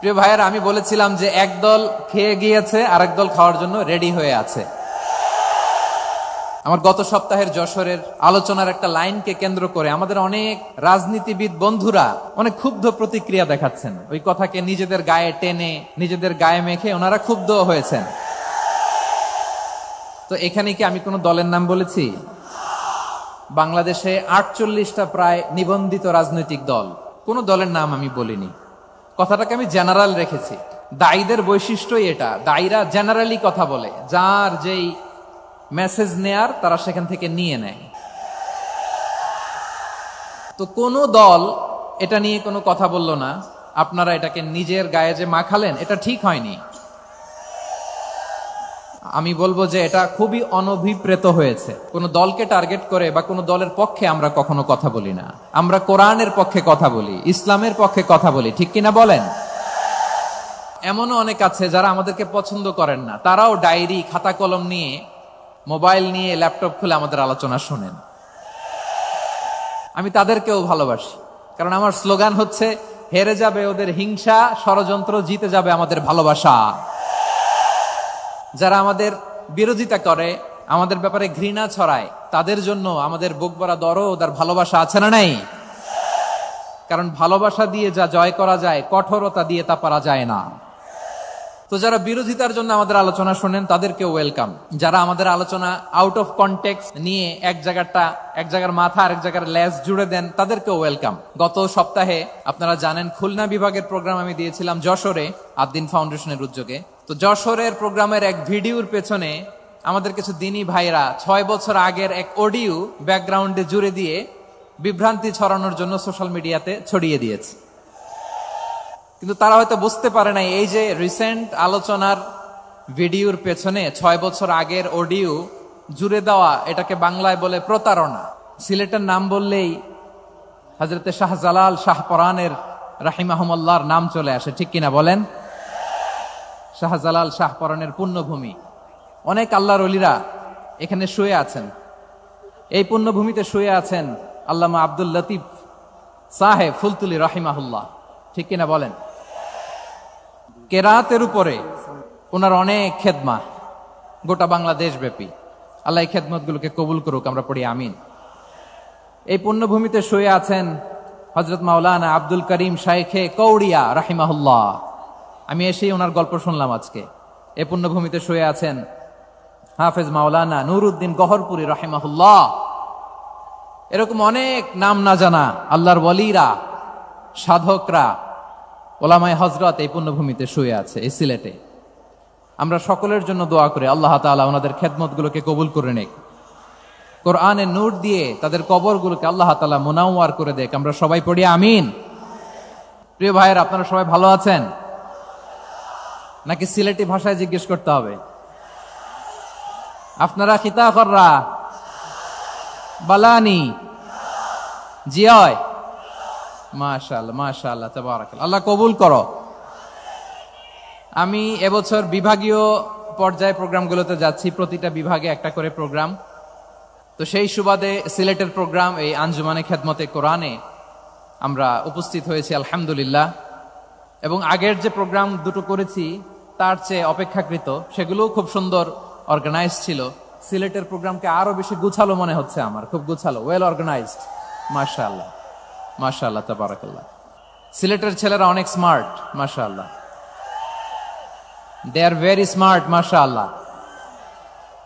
প্রিয় ভাইয়েরা, আমি বলেছিলাম যে একদল খেয়ে গিয়েছে, আরেক দল খাওয়ার জন্য রেডি হয়ে আছে। আমার গত সপ্তাহের যশোরের আলোচনার একটা লাইনকে কেন্দ্র করে আমাদের অনেক রাজনীতিবিদ বন্ধুরা অনেক ক্ষুব্ধ প্রতিক্রিয়া দেখাচ্ছেন। ওই কথাকে নিজেদের গায়ে টেনে, নিজেদের গায়ে মেখে ওনারা ক্ষুব্ধ হয়েছেন। তো এখানে কি আমি কোনো দলের নাম বলেছি? বাংলাদেশে 48টা প্রায় নিবন্ধিত রাজনৈতিক দল, কোন দলের নাম আমি বলিনি। কথাটাকে আমি জেনারেল রেখেছি। দায়ীদের বৈশিষ্ট্যই এটা, দায়ীরা জেনারেলি কথা বলে, যার যেই মেসেজ নেয়ার তারা সেখান থেকে নিয়ে নেয়। তো কোন দল এটা নিয়ে কোনো কথা বলল না। আপনারা এটাকে নিজের গায়ে যে মাখালেন, এটা ঠিক হয়নি। আমি বলবো যে এটা খুবই অনভিপ্রেত হয়েছে। কোন দলকে টার্গেট করে বা কোন দলের পক্ষে আমরা কখনো কথা বলি না। আমরা কোরআনের পক্ষে কথা বলি, ইসলামের পক্ষে কথা বলি, ঠিক কিনা বলেন? এমনও অনেক আছে যারা আমাদেরকে পছন্দ করেন না, তারাও ডায়েরি, খাতা কলম নিয়ে, মোবাইল নিয়ে, ল্যাপটপ খুলে আমাদের আলোচনা শোনেন। আমি তাদেরকেও ভালোবাসি, কারণ আমার স্লোগান হচ্ছে, হেরে যাবে ওদের হিংসা, ষড়যন্ত্র, জিতে যাবে আমাদের ভালোবাসা। যারা আমাদের বিরোধিতা করে, আমাদের ব্যাপারে ঘৃণা ছড়ায়, তাদের জন্য আমাদের বুক ভরা দরদ আর ভালোবাসা আছে না নাই? কারণ ভালোবাসা দিয়ে যা জয় করা যায়, কঠোরতা দিয়ে তা পারা যায় না। তো যারা বিরোধিতার জন্য আমাদের আলোচনা শোনেন, তাদেরকে ওয়েলকাম। যারা আমাদের আলোচনা আউট অফ কনটেক্সট নিয়ে এক জায়গার মাথা আর এক জায়গার লেজ জুড়ে দেন, তাদেরকেও ওয়েলকাম। গত সপ্তাহে আপনারা জানেন, খুলনা বিভাগের প্রোগ্রাম আমি দিয়েছিলাম যশোরে, আদ্দিন ফাউন্ডেশনের উদ্যোগে। তো যশোরের প্রোগ্রামের এক ভিডিওর পেছনে আমাদের কিছু দিনী ভাইরা 6 বছর আগের এক অডিও ব্যাকগ্রাউন্ডে জুড়ে দিয়ে বিভ্রান্তি ছড়ানোর জন্য সোশ্যাল মিডিয়াতে ছড়িয়ে দিয়েছে। কিন্তু তারা হয়তো বুঝতে পারে নাই, এই যে রিসেন্ট আলোচনার ভিডিওর পেছনে 6 বছর আগের অডিও জুড়ে দেওয়া, এটাকে বাংলায় বলে প্রতারণা। সিলেটের নাম বললেই হযরতে শাহজালাল শাহপরানের রাহিমাহুমুল্লাহর নাম চলে আসে, ঠিক কিনা বলেন? শাহজালাল শাহপরানের পুণ্যভূমি। অনেক আল্লাহর ওলিরা এখানে শুয়ে আছেন। এই পুণ্যভূমিতে শুয়ে আছেন আল্লামা আব্দুল লতিফ সাহেব ফুলতুলি রাহিমাহুল্লাহ, ঠিক কিনা বলেন? কেরাতের উপরে ওনার অনেক খেদমা, গোটা বাংলাদেশ ব্যাপী। আল্লাহ এই খেদমত গুলোকে কবুল করুক, আমরা পড়ি আমিন। এই পুণ্যভূমিতে শুয়ে আছেন হযরত মাওলানা আব্দুল করিম শাইখে কৌড়িয়া রাহিমাহুল্লাহ। আমি এসেই ওনার গল্প শুনলাম আজকে। এই পুণ্যভূমিতে শুয়ে আছেন হাফেজ মাওলানা নুরউদ্দিন গহরপুরী রাহিমাহুল্লাহ। এরকম অনেক নাম না জানা আল্লাহর ওয়ালিরা, সাধকরা, ওলামায়ে হযরত এই পুণ্যভূমিতে শুয়ে আছে এই সিলেটে। আমরা সকলের জন্য দোয়া করি, আল্লাহ তাআলা ওনাদের খেদমতগুলোকে কবুল করে নেক। কোরআনের নূর দিয়ে তাদের কবরগুলোকে আল্লাহ তাআলা মুনাওয়ার করে দেক। আমরা সবাই পড়ি আমিন। প্রিয় ভাইয়েরা, আপনারা সবাই ভালো আছেন নাকি সিলেটি ভাষায় জিজ্ঞেস করতে হবে? আপনারা খিতা কররা বালানি জিয়? মাশাআল্লাহ, মাশাআল্লাহ, তাবারাকাল্লাহ, আল্লাহ কবুল করো। আমি এবছর বিভাগীয় পর্যায়ে প্রোগ্রামগুলোতে যাচ্ছি, প্রতিটা বিভাগে একটা করে প্রোগ্রাম। তো সেই সুবাদে সিলেটের প্রোগ্রাম, এই আঞ্জুমানে খেদমতে কোরআনে আমরা উপস্থিত হয়েছি আলহামদুলিল্লাহ। এবং আগের যে প্রোগ্রাম দুটো করেছি তার চেয়ে অপেক্ষাকৃত সেগুলোও খুব সুন্দর অর্গানাইজ ছিল। সিলেটের প্রোগ্রামকে আরো বেশি গুছালো মনে হচ্ছে আমার, খুব গুছালো, ওয়েল অর্গানাইজড। মাশাআল্লাহ, মাশাআল্লাহ, তাবারাকাল্লাহ। সিলেটের ছেলেরা অনেক স্মার্ট, মাশাআল্লাহ। They are very smart, mashallah.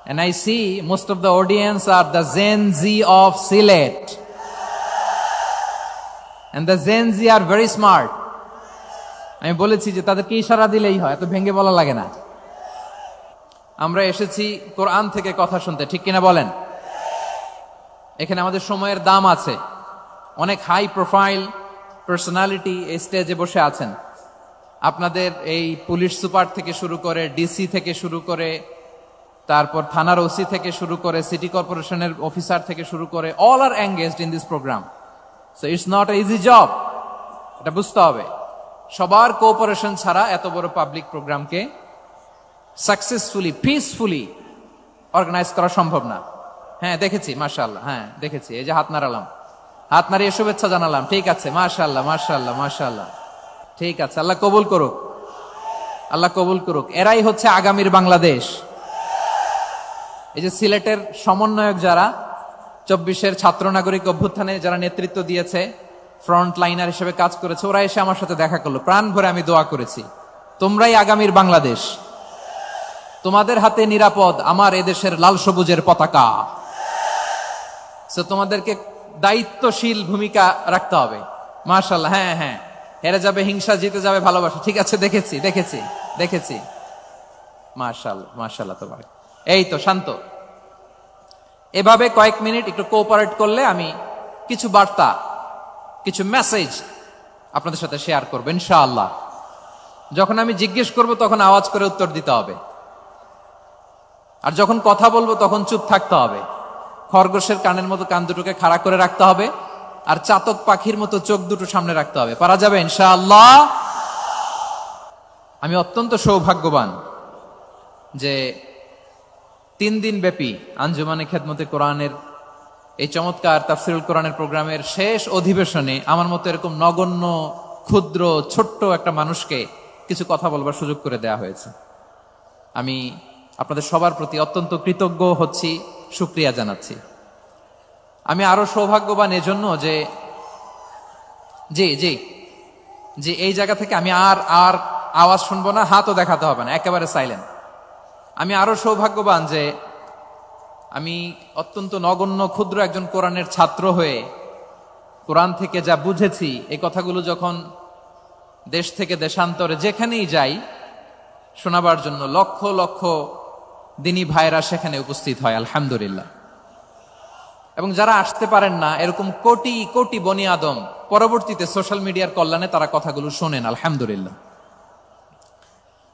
And I see most of the audience are the Gen Z of Silet. And the Gen Z are very smart. আমি বলেছি যে তাদেরকে ইশারা দিলেই হয়, এত ভেঙে বলা লাগে না। আমরা এসেছি কোরআন থেকে কথা শুনতে, ঠিক কিনা বলেন? এখানে আমাদের সময়ের দাম আছে। অনেক হাই প্রোফাইল পার্সোনালিটি এই স্টেজে বসে আছেন। আপনাদের এই পুলিশ সুপার থেকে শুরু করে, ডিসি থেকে শুরু করে, তারপর থানার ওসি থেকে শুরু করে, সিটি কর্পোরেশনের অফিসার থেকে শুরু করে, all are engaged in this programme. So it's not a easy job, এটা বুঝতে হবে। সবার কোঅপারেশন ছাড়া এত বড় পাবলিক প্রোগ্রামকে সাকসেসফুলি, পিসফুলি অর্গানাইজ করা সম্ভব না। হ্যাঁ দেখেছি, মাশাআল্লাহ, হ্যাঁ দেখেছি। এই যে হাত নাড়ালাম, হাত নাড়িয়ে শুভেচ্ছা জানালাম, ঠিক আছে, মাশাআল্লাহ, মাশাআল্লাহ, মাশাআল্লাহ, ঠিক আছে, আল্লাহ কবুল করুক। আল্লাহ কবুল করুক। এরাই হচ্ছে আগামীর বাংলাদেশ। এই যে সিলেটের সমন্বয়ক যারা 24-এর ছাত্র নাগরিক অভ্যুত্থানে যারা নেতৃত্ব দিয়েছে, ফ্রন্ট লাইনার হিসেবে কাজ করেছে, ওরা এসে আমার সাথে দেখা করলো। প্রাণ ভরে আমি দোয়া করেছি, তোমরাই আগামীর বাংলাদেশ, তোমাদের হাতে নিরাপদ আমার এদেশের লাল সবুজের পতাকা। সো তোমাদেরকে দায়িত্বশীল ভূমিকা রাখতে হবে। মাশাআল্লাহ। হ্যাঁ হ্যাঁ, হেরে যাবে হিংসা, জিতে যাবে ভালোবাসা। ঠিক আছে, দেখেছি। মাশাআল্লাহ মাশাআল্লাহ। তোমার এই তো শান্ত। এভাবে কয়েক মিনিট একটু কোঅপারেট করলে আমি কিছু বার্তা, কিছু মেসেজ আপনাদের সাথে শেয়ার করবো ইনশাআল্লাহ। যখন আমি জিজ্ঞেস করব তখন আওয়াজ করে উত্তর দিতে হবে, আর যখন কথা বলবো তখন চুপ থাকতে হবে। খরগোশের কানের মতো কান দুটোকে খাড়া করে রাখতে হবে, আর চাতক পাখির মতো চোখ দুটো সামনে রাখতে হবে। পারা যাবে ইনশাআল্লাহ। আমি অত্যন্ত সৌভাগ্যবান যে 3 দিন ব্যাপী আঞ্জুমানে খেদমতে কোরআনের এই চমৎকার তাফসিরুল কোরআনের প্রোগ্রামের শেষ অধিবেশনে আমার মতো এরকম নগণ্য, ক্ষুদ্র, ছোট্ট একটা মানুষকে কিছু কথা বলবার সুযোগ করে দেয়া হয়েছে। আমি আপনাদের সবার প্রতি অত্যন্ত কৃতজ্ঞ হচ্ছি, শুকরিয়া জানাচ্ছি। আমি আরো সৌভাগ্যবান এজন্য যে জি জি জি এই জায়গা থেকে আমি আর আওয়াজ শুনবো না, হাতও দেখাতে হবে না, একেবারে সাইলেন্ট। আমি আরো সৌভাগ্যবান যে আমি অত্যন্ত নগণ্য ক্ষুদ্র একজন কোরআনের ছাত্র হয়ে কোরআন থেকে যা বুঝেছি, এই কথাগুলো যখন দেশ থেকে দেশান্তরে যেখানেই যাই শোনাবার জন্য লক্ষ লক্ষ দিনী ভাইরা সেখানে উপস্থিত হয় আলহামদুলিল্লাহ। এবং যারা আসতে পারেন না, এরকম কোটি কোটি বনি আদম পরবর্তীতে সোশ্যাল মিডিয়ার কল্যাণে তারা কথাগুলো শোনেন আলহামদুলিল্লাহ।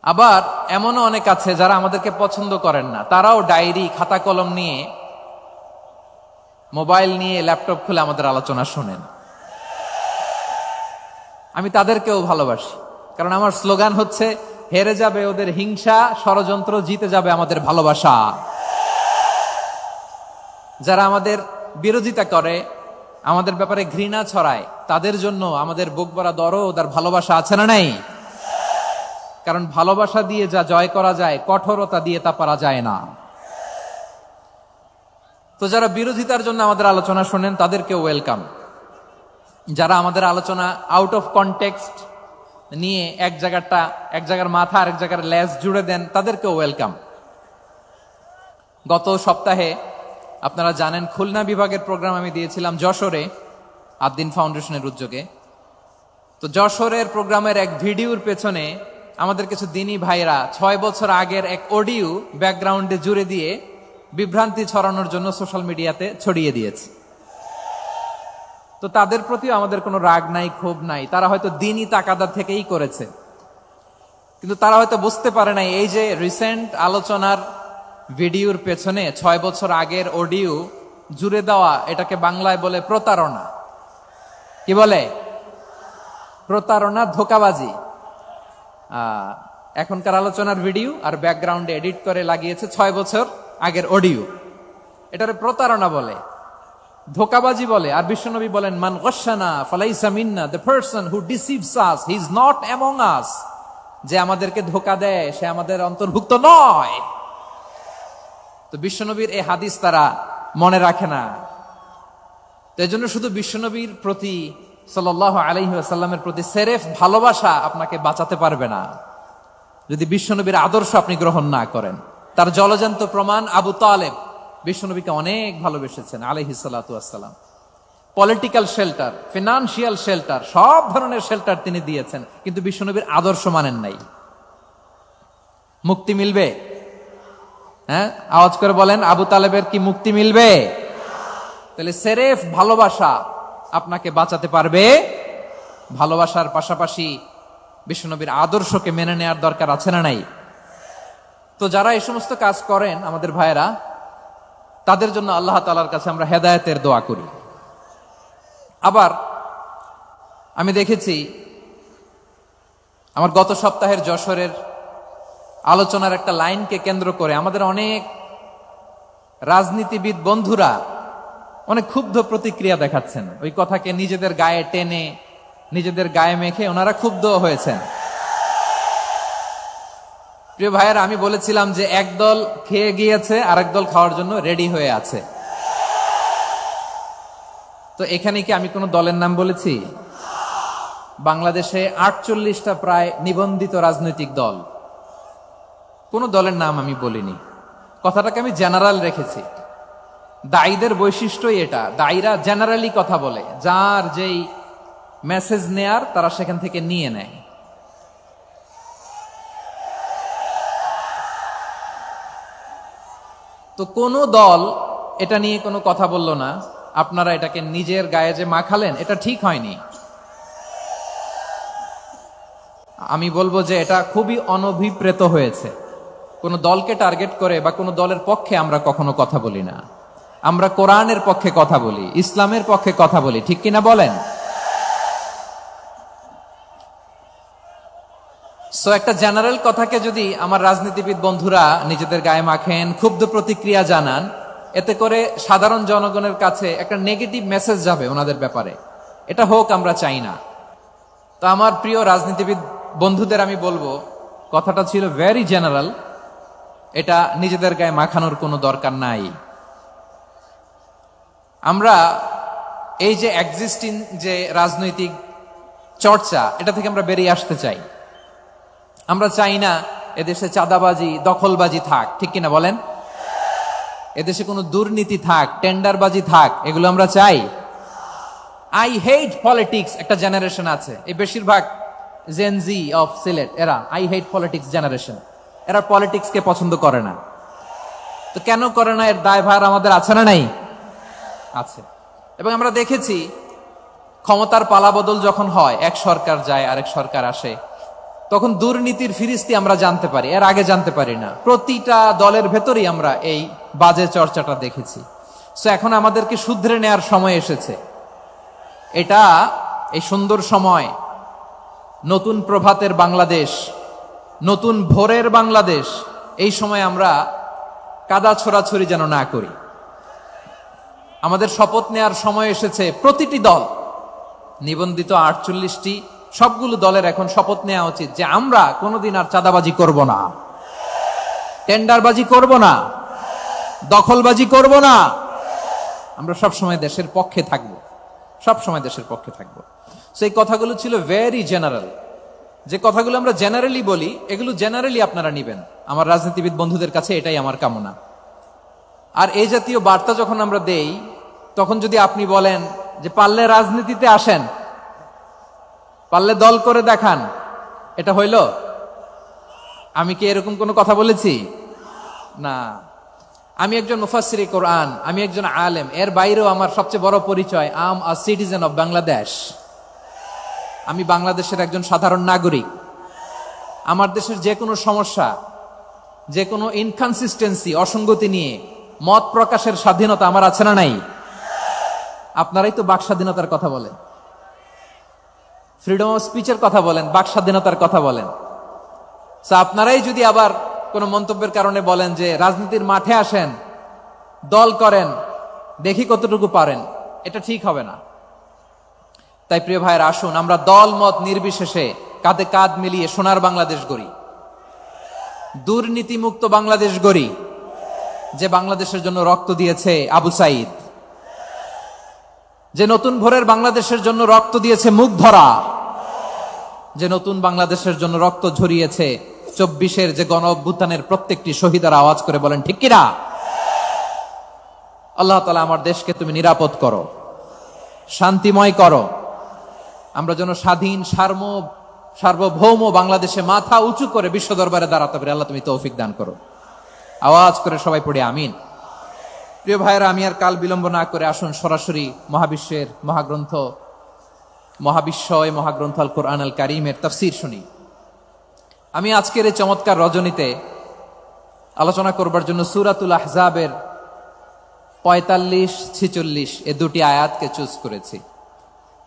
আবার এমনও অনেক আছে যারা আমাদেরকে পছন্দ করেন না, তারাও ডায়েরি, খাতা কলম নিয়ে, মোবাইল নিয়ে, ল্যাপটপ খুলে আমাদের আলোচনা শোনেন। আমি তাদেরকেও ভালোবাসি, কারণ আমার স্লোগান হচ্ছে হেরে যাবে ওদের হিংসা, ষড়যন্ত্র, জিতে যাবে আমাদের ভালোবাসা। যারা আমাদের বিরোধিতা করে, আমাদের ব্যাপারে ঘৃণা ছড়ায়, তাদের জন্য আমাদের বুক ভরা দরদ আর ভালোবাসা আছে না নাই? কারণ ভালোবাসা দিয়ে যা জয় করা যায়, কঠোরতা দিয়ে তা পারা যায় না। তো যারা বিরোধিতার জন্য আমাদের আলোচনা শোনেন তাদেরকে ওয়েলকাম। যারা আমাদের আলোচনা আউট অফ কনটেক্সট নিয়ে এক জায়গার মাথা আর এক জায়গার লেজ জুড়ে দেন, তাদেরকে ওয়েলকাম। গত সপ্তাহে আপনারা জানেন খুলনা বিভাগের প্রোগ্রাম আমি দিয়েছিলাম যশোরে, আদ্দিন ফাউন্ডেশনের উদ্যোগে। তো যশোরের প্রোগ্রামের এক ভিডিওর পেছনে আমাদের কিছু দিনী ভাইরা 6 বছর আগের এক অডিও ব্যাকগ্রাউন্ডে জুড়ে দিয়ে বিভ্রান্তি ছড়ানোর জন্য সোশ্যাল মিডিয়াতে ছড়িয়ে দিয়েছে। তো তাদের প্রতিও আমাদের কোনো রাগ নাই, ক্ষোভ নাই। তারা হয়তো দিনই তাকাদা থেকেই করেছে, কিন্তু তারা হয়তো বুঝতে পারে নাই এই যে রিসেন্ট আলোচনার ভিডিওর পেছনে 6 বছর আগের অডিও জুড়ে দেওয়া, এটাকে বাংলায় বলে প্রতারণা। কি বলে? প্রতারণা, ধোঁকাবাজি। এখনকার আলোচনার ভিডিও আর ব্যাকগ্রাউন্ডে এডিট করে লাগিয়েছে 6 বছর আগের অডিও। এটারে প্রতারণা বলে, ধোঁকাবাজি বলে। আর বিশ্বনবী বলেন, মান গশানা ফালাইসা মিন্না, the person who deceives us he is not among us. যে আমাদেরকে ধোঁকা দেয় সে আমাদের অন্তর্ভুক্ত নয়। তো বিশ্বনবীর এই হাদিস তারা মনে রাখে না। তো এই জন্য শুধু বিশ্বনবীর প্রতি সাল্লাল্লাহু আলাইহি ওয়াসাল্লামের প্রতি সেরেফ ভালোবাসা আপনাকে বাঁচাতে পারবে না যদি বিশ্বনবীর আদর্শ আপনি গ্রহণ না করেন। তার জলজান্ত প্রমাণ আবু তালেব বিশ্বনবীকে অনেক ভালোবেসেছেন আলাইহিস সালাতু ওয়াসসালাম। পলিটিক্যাল শেল্টার, ফিনান্সিয়াল শেল্টার, সব ধরনের শেল্টার তিনি দিয়েছেন, কিন্তু বিশ্বনবীর আদর্শ মানেন নাই। মুক্তি মিলবে? হ্যাঁ, আওয়াজ করে বলেন, আবু তালেবের কি মুক্তি মিলবে? তাহলে সেরেফ ভালোবাসা আপনাকে বাঁচাতে পারবে। ভালোবাসার পাশাপাশি বিশ্বনবীর আদর্শকে মেনে নেওয়ার দরকার আছে না নাই? তো যারা এই সমস্ত কাজ করেন আমাদের ভাইয়েরা, তাদের জন্য আল্লাহ তাআলার কাছে আমরা হেদায়েতের দোয়া করি। আবার আমি দেখেছি আমার গত সপ্তাহের যশোরের আলোচনার একটা লাইনকে কেন্দ্র করে আমাদের অনেক রাজনীতিবিদ বন্ধুরা অনেক ক্ষুব্ধ প্রতিক্রিয়া দেখাচ্ছেন। ওই কথাকে নিজেদের গায়ে টেনে, নিজেদের গায়ে মেখে ওনারা ক্ষুব্ধ হয়েছেন। প্রিয় ভাইয়েরা, আমি বলেছিলাম যে একদল খেয়ে গিয়েছে আর একদল খাওয়ার জন্য রেডি হয়ে আছে। তো এখানে কি আমি কোন দলের নাম বলেছি? বাংলাদেশে 48টা প্রায় নিবন্ধিত রাজনৈতিক দল, কোন দলের নাম আমি বলিনি। কথাটাকে আমি জেনারেল রেখেছি। দায়ীদের বৈশিষ্ট্যই এটা, দায়ীরা জেনারেলি কথা বলে, যার যেই মেসেজ নেয়ার তারা সেখান থেকে নিয়ে নেয়। তো কোন দল এটা নিয়ে কোনো কথা বলল না, আপনারা এটাকে নিজের গায়ে যে মাখালেন, এটা ঠিক হয়নি। আমি বলবো যে এটা খুবই অনভিপ্রেত হয়েছে। কোন দলকে টার্গেট করে বা কোন দলের পক্ষে আমরা কখনো কথা বলি না। আমরা কোরআনের পক্ষে কথা বলি, ইসলামের পক্ষে কথা বলি, ঠিক কিনা বলেন? সো একটা জেনারেল কথাকে যদি আমার রাজনীতিবিদ বন্ধুরা নিজেদের গায়ে মাখেন, ক্ষুব্ধ প্রতিক্রিয়া জানান, এতে করে সাধারণ জনগণের কাছে একটা নেগেটিভ মেসেজ যাবে ওনাদের ব্যাপারে। এটা হোক আমরা চাই না। তো আমার প্রিয় রাজনীতিবিদ বন্ধুদের আমি বলবো, কথাটা ছিল ভেরি জেনারেল, এটা নিজেদের গায়ে মাখানোর কোনো দরকার নাই। আমরা এই যে এক্সিস্টিং যে রাজনৈতিক চর্চা, এটা থেকে আমরা বেরিয়ে আসতে চাই। আমরা চাই না এদেশে চাঁদাবাজি, দখলবাজি থাক, ঠিক কিনা বলেন? এদেশে কোনো দুর্নীতি থাক, টেন্ডারবাজি থাক, এগুলো আমরা চাই? আই হেট পলিটিক্স একটা জেনারেশন আছে, এই বেশিরভাগ জেনজি অফ সিলেট, এরা আই হেট পলিটিক্স জেনারেশন। এরা পলিটিক্সকে পছন্দ করে না। তো কেন করে না, এর দায়ভার আমাদের আছে না নাই? আছে। এবং আমরা দেখেছি ক্ষমতার পালাবদল যখন হয়, এক সরকার যায় আরেক সরকার আসে, তখন দুর্নীতির ফিরিস্তি আমরা জানতে পারি, এর আগে জানতে পারি না। প্রতিটা দলের ভেতরেই আমরা এই বাজে চর্চাটা দেখেছি। সো এখন আমাদেরকে শুধরে নেয়ার সময় এসেছে। এটা এই সুন্দর সময়, নতুন প্রভাতের বাংলাদেশ, নতুন ভোরের বাংলাদেশ, এই সময় আমরা কাদা ছোড়াছড়ি যেন না করি। আমাদের শপথ নেয়ার সময় এসেছে। প্রতিটি দল, নিবন্ধিত 48টি, সবগুলো দলের এখন শপথ নেওয়া উচিত যে আমরা কোনোদিন আর চাঁদাবাজি করব না, টেন্ডারবাজি করব না, দখলবাজি করব না। আমরা সবসময় দেশের পক্ষে থাকব, সবসময় দেশের পক্ষে থাকব। সেই কথাগুলো ছিল ভেরি জেনারেল। যে কথাগুলো আমরা জেনারেলি বলি, এগুলো জেনারেলি আপনারা নিবেন। আমার রাজনীতিবিদ বন্ধুদের কাছে এটাই আমার কামনা। আর এই জাতীয় বার্তা যখন আমরা দেই, তখন যদি আপনি বলেন যে পারলে রাজনীতিতে আসেন, পারলে দল করে দেখান, এটা হইল? আমি কি এরকম কোনো কথা বলেছি? না। আমি একজন মুফাসসিরে কোরআন, আমি একজন আলেম, এর বাইরেও আমার সবচেয়ে বড় পরিচয় আম আ সিটিজেন অফ বাংলাদেশ। আমি বাংলাদেশের একজন সাধারণ নাগরিক। আমার দেশের যে কোনো সমস্যা, যে কোনো ইনকনসিস্টেন্সি, অসঙ্গতি নিয়ে মত প্রকাশের স্বাধীনতা আমার আছে না নাই? আপনারাই তো বাক স্বাধীনতার কথা বলেন, ফ্রিডম অফ স্পিচের কথা বলেন, বাক স্বাধীনতার কথা বলেন। আপনারাই যদি আবার কোন মন্তব্যের কারণে বলেন যে রাজনীতির মাঠে আসেন, দল করেন, দেখি কতটুকু পারেন, এটা ঠিক হবে না। তাই প্রিয় ভাইয়ের, আসুন আমরা দল মত নির্বিশেষে কাঁধে কাঁধ মিলিয়ে সোনার বাংলাদেশ গড়ি, দুর্নীতিমুক্ত বাংলাদেশ গড়ি, যে বাংলাদেশের জন্য রক্ত দিয়েছে আবু সাইদ, যে নতুন ভোরের বাংলাদেশের জন্য রক্ত দিয়েছে মুগ্ধরা, যে নতুন বাংলাদেশের জন্য রক্ত ঝরিয়েছে 24-এর যে গণ অভ্যুত্থানের প্রত্যেকটি শহীদের আওয়াজ করে বলেন ঠিক কিনা? আল্লাহ তাআলা আমার দেশকে তুমি নিরাপদ করো, শান্তিময় করো। আমরা যেন স্বাধীন সার্বভৌম বাংলাদেশে মাথা উঁচু করে বিশ্ব দরবারে দাঁড়াতে পারি। আল্লাহ তুমি তৌফিক দান করো। আওয়াজ করে সবাই পড়ে আমিন। প্রিয় ভাইয়েরা, আমি আর কাল বিলম্ব না করে আসুন সরাসরি মহাবিশ্বের মহাগ্রন্থ, মহাগ্রন্থ আল কোরআন আল কারীমের তাফসীর শুনি। আমি আজকের এই চমৎকার রজনীতে আলোচনা করবার জন্য সূরাতুল আহজাবের 45-46 এই দুটি আয়াতকে চুজ করেছি।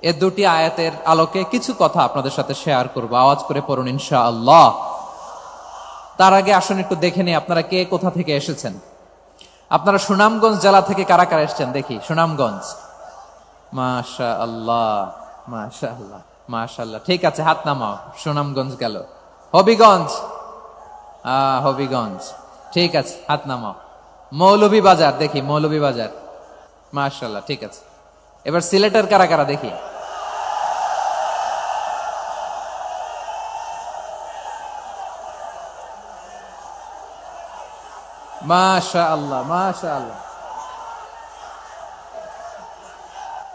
এই দুটি আয়াতের আলোকে কিছু কথা আপনাদের সাথে শেয়ার করব। আওয়াজ করে পড়ুন ইনশাআল্লাহ। তার আগে আসুন একটু দেখে নিই আপনারা কে কোথা থেকে এসেছেন। আপনারা সুনামগঞ্জ জেলা থেকে কারা কারা এসেছেন দেখি। সুনামগঞ্জ, মাশাআল্লাহ মাশাআল্লাহ মাশাআল্লাহ। ঠিক আছে, হাত নামাও। সুনামগঞ্জ গেল। হবিগঞ্জ, হবিগঞ্জ, ঠিক আছে, হাত নামাও। মৌলভীবাজার, দেখি মৌলভীবাজার, মাশাআল্লাহ, ঠিক আছে। এবার সিলেটের কারা কারা দেখি। মাশাআল্লাহ, মাশাআল্লাহ।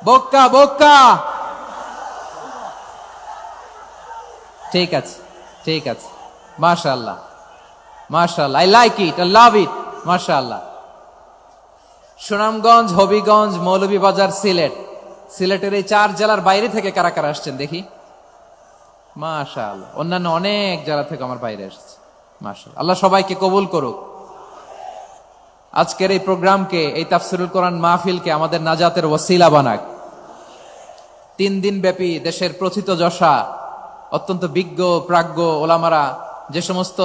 বক্কা বক্কা, ঠিক আছে, ঠিক আছে, মাশাআল্লাহ, মাশাআল্লাহ, I like it, I love it, মাশাআল্লাহ। সুনামগঞ্জ, হবিগঞ্জ, মৌলভীবাজার, সিলেট। সিলেটের এই 4 জেলার বাইরে থেকে কারা কারা আসছেন দেখি। মাশাআল্লাহ, অন্যান্য অনেক জেলা থেকে আমার বাইরে এসেছে, মাশাআল্লাহ। আল্লাহ সবাইকে কবুল করুক। আজকের এই প্রোগ্রামকে, এই তাফসিরুল কোরআন মাহফিলকে আমাদের নাজাতের ওসিলা বানাক। 3 দিন ব্যাপী দেশের প্রথিতযশা অত্যন্ত বিজ্ঞ প্রাজ্ঞ ওলামারা যে সমস্ত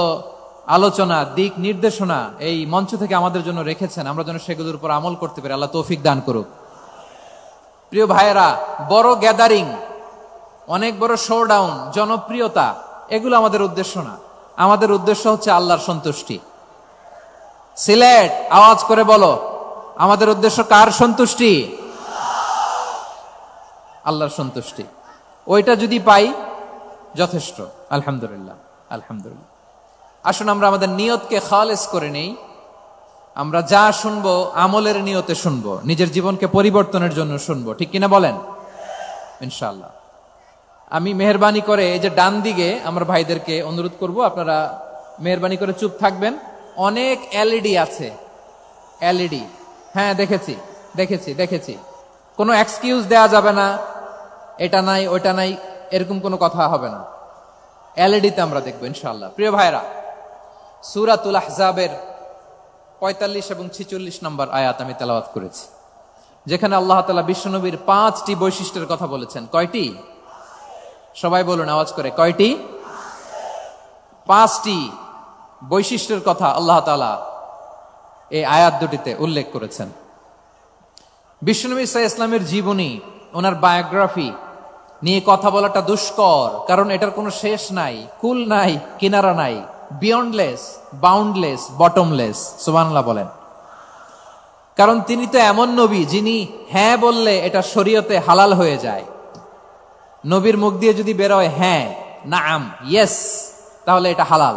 আলোচনা, দিক নির্দেশনা এই মঞ্চ থেকে আমাদের জন্য রেখেছেন, আমরা যেন সেগুলোর উপর আমল করতে পারি। আল্লাহ তৌফিক দান করুক। প্রিয় ভাইয়েরা, বড় গ্যাদারিং, অনেক বড় শোডাউন, জনপ্রিয়তা, এগুলো আমাদের উদ্দেশ্য না। আমাদের উদ্দেশ্য হচ্ছে আল্লাহর সন্তুষ্টি। সিলেট, আওয়াজ করে বলো, আমাদের উদ্দেশ্য কার সন্তুষ্টি? আল্লাহর সন্তুষ্টি। ওইটা যদি পাই যথেষ্ট, আলহামদুলিল্লাহ, আলহামদুলিল্লাহ। আসুন আমরা আমাদের নিয়তকে খালেস করে নেই। আমরা যা শুনবো আমলের নিয়তে শুনবো, নিজের জীবনকে পরিবর্তনের জন্য শুনবো, ঠিক কিনা বলেন? ইনশাআল্লাহ। আমি মেহরবানি করে এই যে ডান দিকে আমার ভাইদেরকে অনুরোধ করব, আপনারা মেহরবানি করে চুপ থাকবেন। অনেক এলইডি আছে, এলইডি, হ্যাঁ দেখেছি দেখেছি দেখেছি। কোনো এক্সকিউজ দেয়া যাবে না, এটা নাই ওইটা নাই, এরকম কোনো কথা হবে না। এলইডিতে আমরা দেখবো ইনশাআল্লাহ। প্রিয় ভাইরা, সূরাতুল আহজাবের 45 এবং 46 নম্বর আয়াত আমি তেলাওয়াত করেছি, যেখানে আল্লাহ তাআলা বিশ্বনবীর 5টি বৈশিষ্ট্যের কথা বলেছেন। কয়টি? সবাই বলুন আওয়াজ করে, কয়টি? 5টি বৈশিষ্ট্যের কথা আল্লাহ তাআলা এই আয়াত দুটিতে উল্লেখ করেছেন। বিশ্বনবী সাল্লাল্লাহু আলাইহি ওয়াসাল্লামের জীবনী, ওনার বায়োগ্রাফি নিয়ে কথা বলাটা দুষ্কর, কারণ এটার কোনো শেষ নাই, কুল নাই, কিনারা নাই, বিয়ন্ডলেস, বাউন্ডলেস, বটমলেস। সুবহানাল্লাহ বলেন। কারণ তিনি তো এমন নবী যিনি হ্যাঁ বললে এটা শরীয়তে হালাল হয়ে যায়। নবীর মুখ দিয়ে যদি বের হয় হ্যাঁ, নাম, ইয়েস, তাহলে এটা হালাল,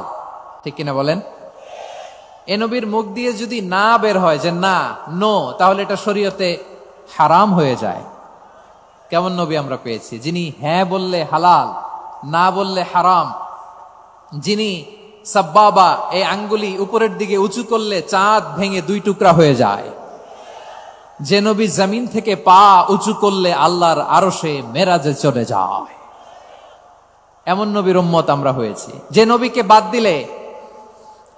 ঠিক কিনা বলেন? এ নবীর মুখ দিয়ে যদি না বের হয় যে না, নো, তাহলে এটা শরীয়তে হারাম হয়ে যায়। কেমন নবী আমরা পেয়েছি, যিনি হ্যাঁ বললে হালাল, না বললে হারাম, যিনি সাব্বাবা, এই আঙ্গুলি উপরের দিকে উঁচু করলে চাঁদ ভেঙে 2 টুকরা হয়ে যায়, যে নবী জমিন থেকে পা উঁচু করলে আল্লাহর আরশে মেরাজে চলে যায়, এমন নবীর উম্মত আমরা হয়েছি। যে নবীকে বাদ দিলে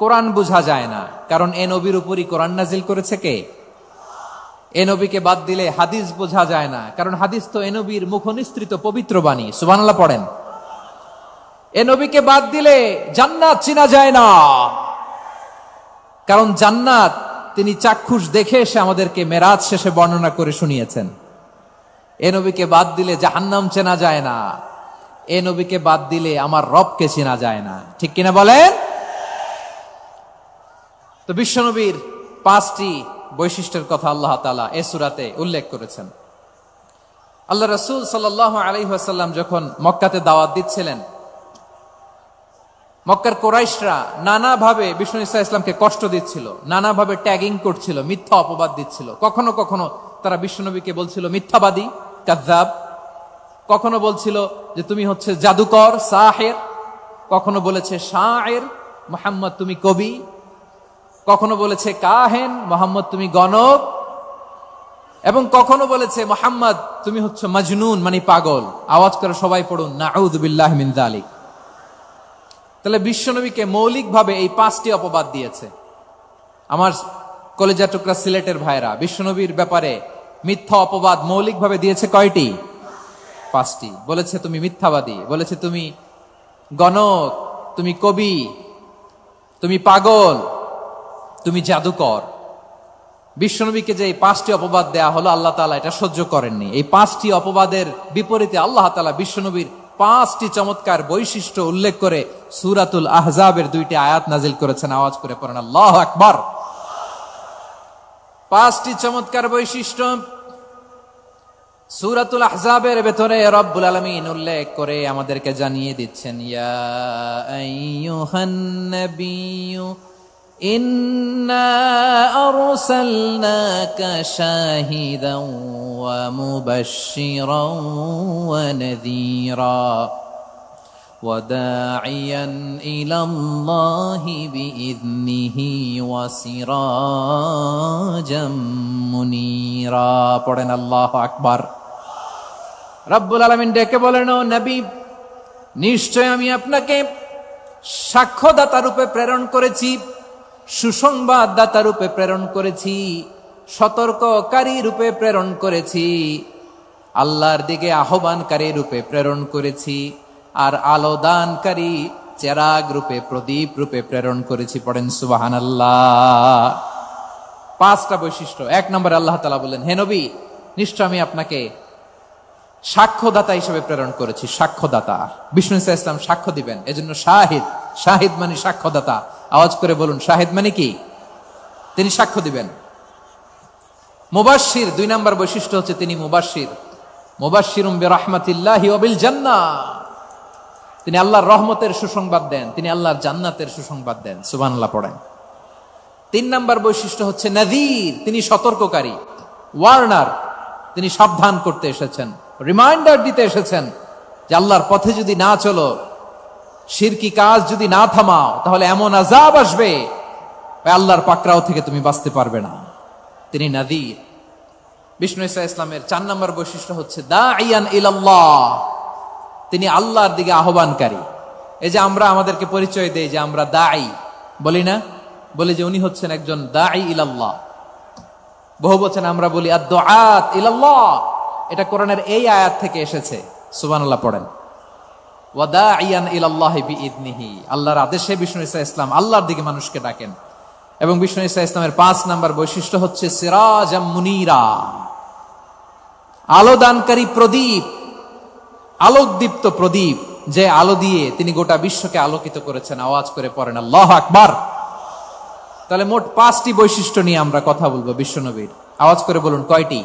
কোরআন বোঝা যায় না, কারণ এ নবীর উপরই কোরআন নাজিল করেছে কে? এ নবীকে বাদ দিলে হাদিস বোঝা যায় না, কারণ হাদিস তো এ নবীর মুখনিসৃত পবিত্র বাণী। সুবহানাল্লাহ পড়েন। এ নবীকে বাদ দিলে জান্নাত চিনা যায় না, কারণ জান্নাত তিনি চাক্ষুষ দেখে এসে আমাদেরকে মেরাজ শেষে বর্ণনা করে শুনিয়েছেন। এ নবীকে বাদ দিলে জাহান্নাম চেনা যায় না, এ নবীকে বাদ দিলে আমার রবকে চেনা যায় না, ঠিক কিনা বলেন? তো বিশ্বনবীর 5টি বৈশিষ্ট্যের কথা আল্লাহ তাআলা এই সূরাতে উল্লেখ করেছেন। আল্লাহ রাসূল সাল্লাল্লাহু আলাইহি ওয়াসাল্লাম যখন মক্কাতে দাওয়াত দিচ্ছিলেন, মক্কার কুরাইশরা নানাভাবে বিষ্ণু ঈসা ইসলামকে কষ্ট দিচ্ছিল, নানাভাবে ট্যাগিং করছিল, মিথ্যা অপবাদ দিচ্ছিল। কখনো কখনো তারা বিশ্বনবীকে বলছিল মিথ্যাবাদী, কাযযাব। কখনো বলছিল যে তুমি হচ্ছে জাদুকর, সাহির। কখনো বলেছে শায়ের, মুহাম্মদ তুমি কবি। কখনো বলেছে কাহেন, মুহাম্মদ তুমি গণক। এবং কখনো বলেছে মুহাম্মদ তুমি হচ্ছে মাজনুন, মানে পাগল। আওয়াজ করে সবাই পড়ুন, নাউযু বিল্লাহি মিন যালিক। তাহলে বিশ্বনবীকে মৌলিকভাবে এই 5টি অপবাদ দিয়েছে। আমার কলেজা টুকরা সিলেটের ভাইরা, বিশ্বনবীর ব্যাপারে মিথ্যা অপবাদ মৌলিকভাবে দিয়েছে কয়টি? 5টি। বলেছে তুমি মিথ্যাবাদী, বলেছে তুমি গণক, তুমি কবি, তুমি পাগল, তুমি জাদুকর। বিশ্বনবীকে যে এই 5টি অপবাদ দেয়া হলো, আল্লাহ তাআলা এটা সহ্য করেননি। এই 5টি অপবাদের বিপরীতে আল্লাহ তাআলা বিশ্বনবীর 5টি চমৎকার বৈশিষ্ট্য উল্লেখ করে সূরাতুল আহজাবের 2টি আয়াত নাজিল করেছেন। আওয়াজ করে পড়েন আল্লাহু আকবার। 5টি চমৎকার বৈশিষ্ট্য সূরাতুল আহজাবের ভেতরে রব্বুল আলামিন উল্লেখ করে আমাদেরকে জানিয়ে দিচ্ছেন, ইয়া আইয়ুহান নাবিয়্যু ইন্না আরসালনাকা শাহিদান ওয়া মুবাশশিরান ওয়া নাযীরা ওয়া দাঈয়ান ইলাল্লাহি বিইذনিহি ওয়া সিরাজাম মুনীরা। পড়েন আল্লাহু আকবার। রব্বুল আলামিন ডেকে বলেন, ও নবী, নিশ্চয় আমি আপনাকে সাক্ষ্যদাতা রূপে প্রেরণ করেছি, সুসংবাদদাতা রূপে প্রেরণ করেছি, সতর্ককারী রূপে প্রেরণ করেছি, আল্লাহর দিকে আহ্বানকারী রূপে প্রেরণ করেছি, আর আলো দানকারী চেরাগ রূপে, প্রদীপ রূপে প্রেরণ করেছি। পড়েন সুবহানাল্লাহ। 5টা বৈশিষ্ট্য। 1 নম্বরে আল্লাহ তাআলা বললেন, হে নবী, নিশ্চয় আমি আপনাকে সাক্ষ্যদাতা হিসেবে প্রেরণ করেছি। সাক্ষ্যদাতা, বিষ্ণু ইসা ইসলাম সাক্ষ্য দিবেন, এজন্য শাহিদ। শাহিদ মানে সাক্ষ্যদাতা। আওয়াজ করে বলুন, শাহিদ মানে কি? তিনি সাক্ষ্য দিবেন। মুবাশশির, 2 নম্বর বৈশিষ্ট্য হচ্ছে তিনি মুবাশশির। মুবাশশিরুম বিরাহমাতিল্লাহি ওয়া বিল জান্নাহ, তিনি আল্লাহর রহমতের সুসংবাদ দেন, তিনি আল্লাহর জান্নাতের সুসংবাদ দেন। সুবহানাল্লাহ পড়েন। 3 নম্বর বৈশিষ্ট্য হচ্ছে নাযীর, তিনি সতর্ককারী, ওয়ার্নার, তিনি সাবধান করতে এসেছেন, রিমাইন্ডার দিতে এসেছেন যে আল্লাহর পথে যদি না চলো, শিরকি কাজ যদি না থামাও, তাহলে এমন আযাব আসবে আল্লাহর পাকড়াও থেকে তুমি বাঁচতে পারবে না। তিনি নাযীর। বিষ্ণু ইসা ইসলামের 4 নম্বর বৈশিষ্ট্য হচ্ছে দাঈয়ান ইলাল্লাহ, তিনি আল্লাহর দিকে আহ্বানকারী। এই যে আমরা আমাদেরকে পরিচয় দেই যে আমরা দাঈ, বলি না? বলি যে উনি হচ্ছেন একজন দাঈ ইলাল্লাহ। বহু বচনে আমরা বলি আদ-দুআত ইলাল্লাহ। এটা কোরআনের এই আয়াত থেকে এসেছে। সুবহানাল্লাহ পড়েন। ওয়া দাঈয়ান ইলাল্লাহি বিইذনিহি, আল্লাহর আদেশে বিষ্ণু ইসা ইসলাম আল্লাহর দিকে মানুষকে ডাকেন। এবং বিষ্ণু ইসা ইসলামের 5 নম্বর বৈশিষ্ট্য হচ্ছে সিরাজাম মুনীরা, আলো দানকারী প্রদীপ, আলোকদীপ্ত প্রদীপ, যে আলো দিয়ে তিনি গোটা বিশ্বকে আলোকিত করেছেন। আওয়াজ করে পড়েন আল্লাহু আকবার। তাহলে মোট 5টি বৈশিষ্ট্য নিয়ে আমরা কথা বলবো বিশ্বনবীর। আওয়াজ করে বলুন কয়টি?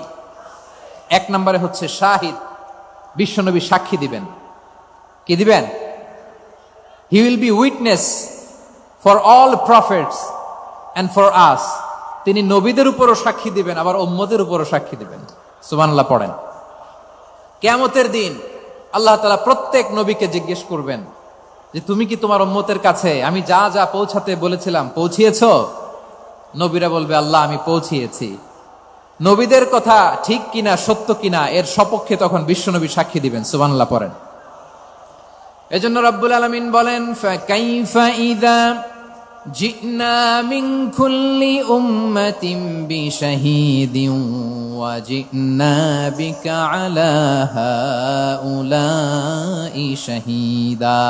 1 নম্বরে হচ্ছে শাহিদ, বিশ্বনবী সাক্ষী দিবেন। কি দিবেন? He will be witness for all prophets and for us. তিনি নবীদের উপরও সাক্ষী দিবেন, আবার উম্মতের উপরও সাক্ষী দিবেন। সুবহানাল্লাহ পড়েন। কিয়ামতের দিন আল্লাহ তাআলা প্রত্যেক নবীকে জিজ্ঞেস করবেন যে তুমি কি তোমার উম্মতের কাছে আমি যা যা পৌঁছাতে বলেছিলাম পৌঁছিয়েছো? নবীরা বলবে, আল্লাহ আমি পৌঁছিয়েছি। নবীদের কথা ঠিক কিনা, সত্য কিনা, এর সপক্ষে তখন বিশ্বনবী সাক্ষী দিবেন। সুবহানাল্লাহ পড়েন। এজন্য রব্বুল আলামিন বলেন, ফাকাইফা ইযা জিনা মিন কুল্লি উম্মাতিন বিশাহীদিন ওয়া জিনা বিকা আলা হাউলাই শাহীদা।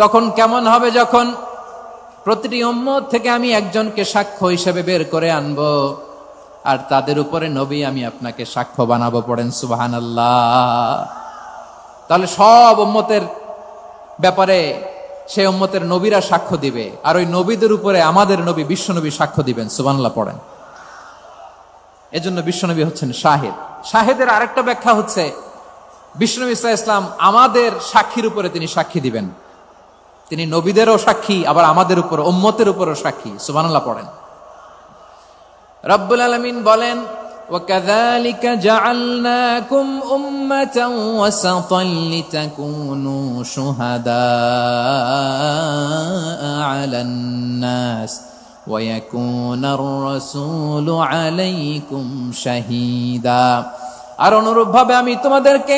তখন কেমন হবে যখন প্রতিটি উম্মত থেকে আমি একজনকে সাক্ষ্য হিসেবে বের করে আনবো, আর তাদের উপরে নবী আমি আপনাকে সাক্ষ্য বানাবো। পড়েন সুবহানাল্লাহ। তাহলে সব উম্মতের ব্যাপারে সেই উম্মতের নবীরা সাক্ষ্য দিবে, আর ওই নবীদের উপরে আমাদের নবী বিশ্বনবী সাক্ষ্য দিবেন। সুবহানাল্লাহ পড়েন। এজন্য বিশ্বনবী হচ্ছেন শাহিদ। শাহিদের আরেকটা ব্যাখ্যা হচ্ছে বিশ্বনবী সাল্লাল্লাহু আলাইহি ওয়াসাল্লাম আমাদের সাক্ষীর উপরে তিনি সাক্ষী দিবেন। তিনি নবীদেরও সাক্ষী, আবার আমাদের উপর, উম্মতের উপরও সাক্ষী। সুবহানাল্লাহ পড়েন। রব্বুল আলামিন বলেন, وَكَذَلِكَ جَعَلْنَاكُمْ أُمَّةً وَسَطًا لِتَكُونُوا شُهَدَاءَ عَلَى النَّاسِ وَيَكُونَ الرَّسُولُ عَلَيْكُمْ شَهِيدًا। আর অনুরূপভাবে আমি তোমাদেরকে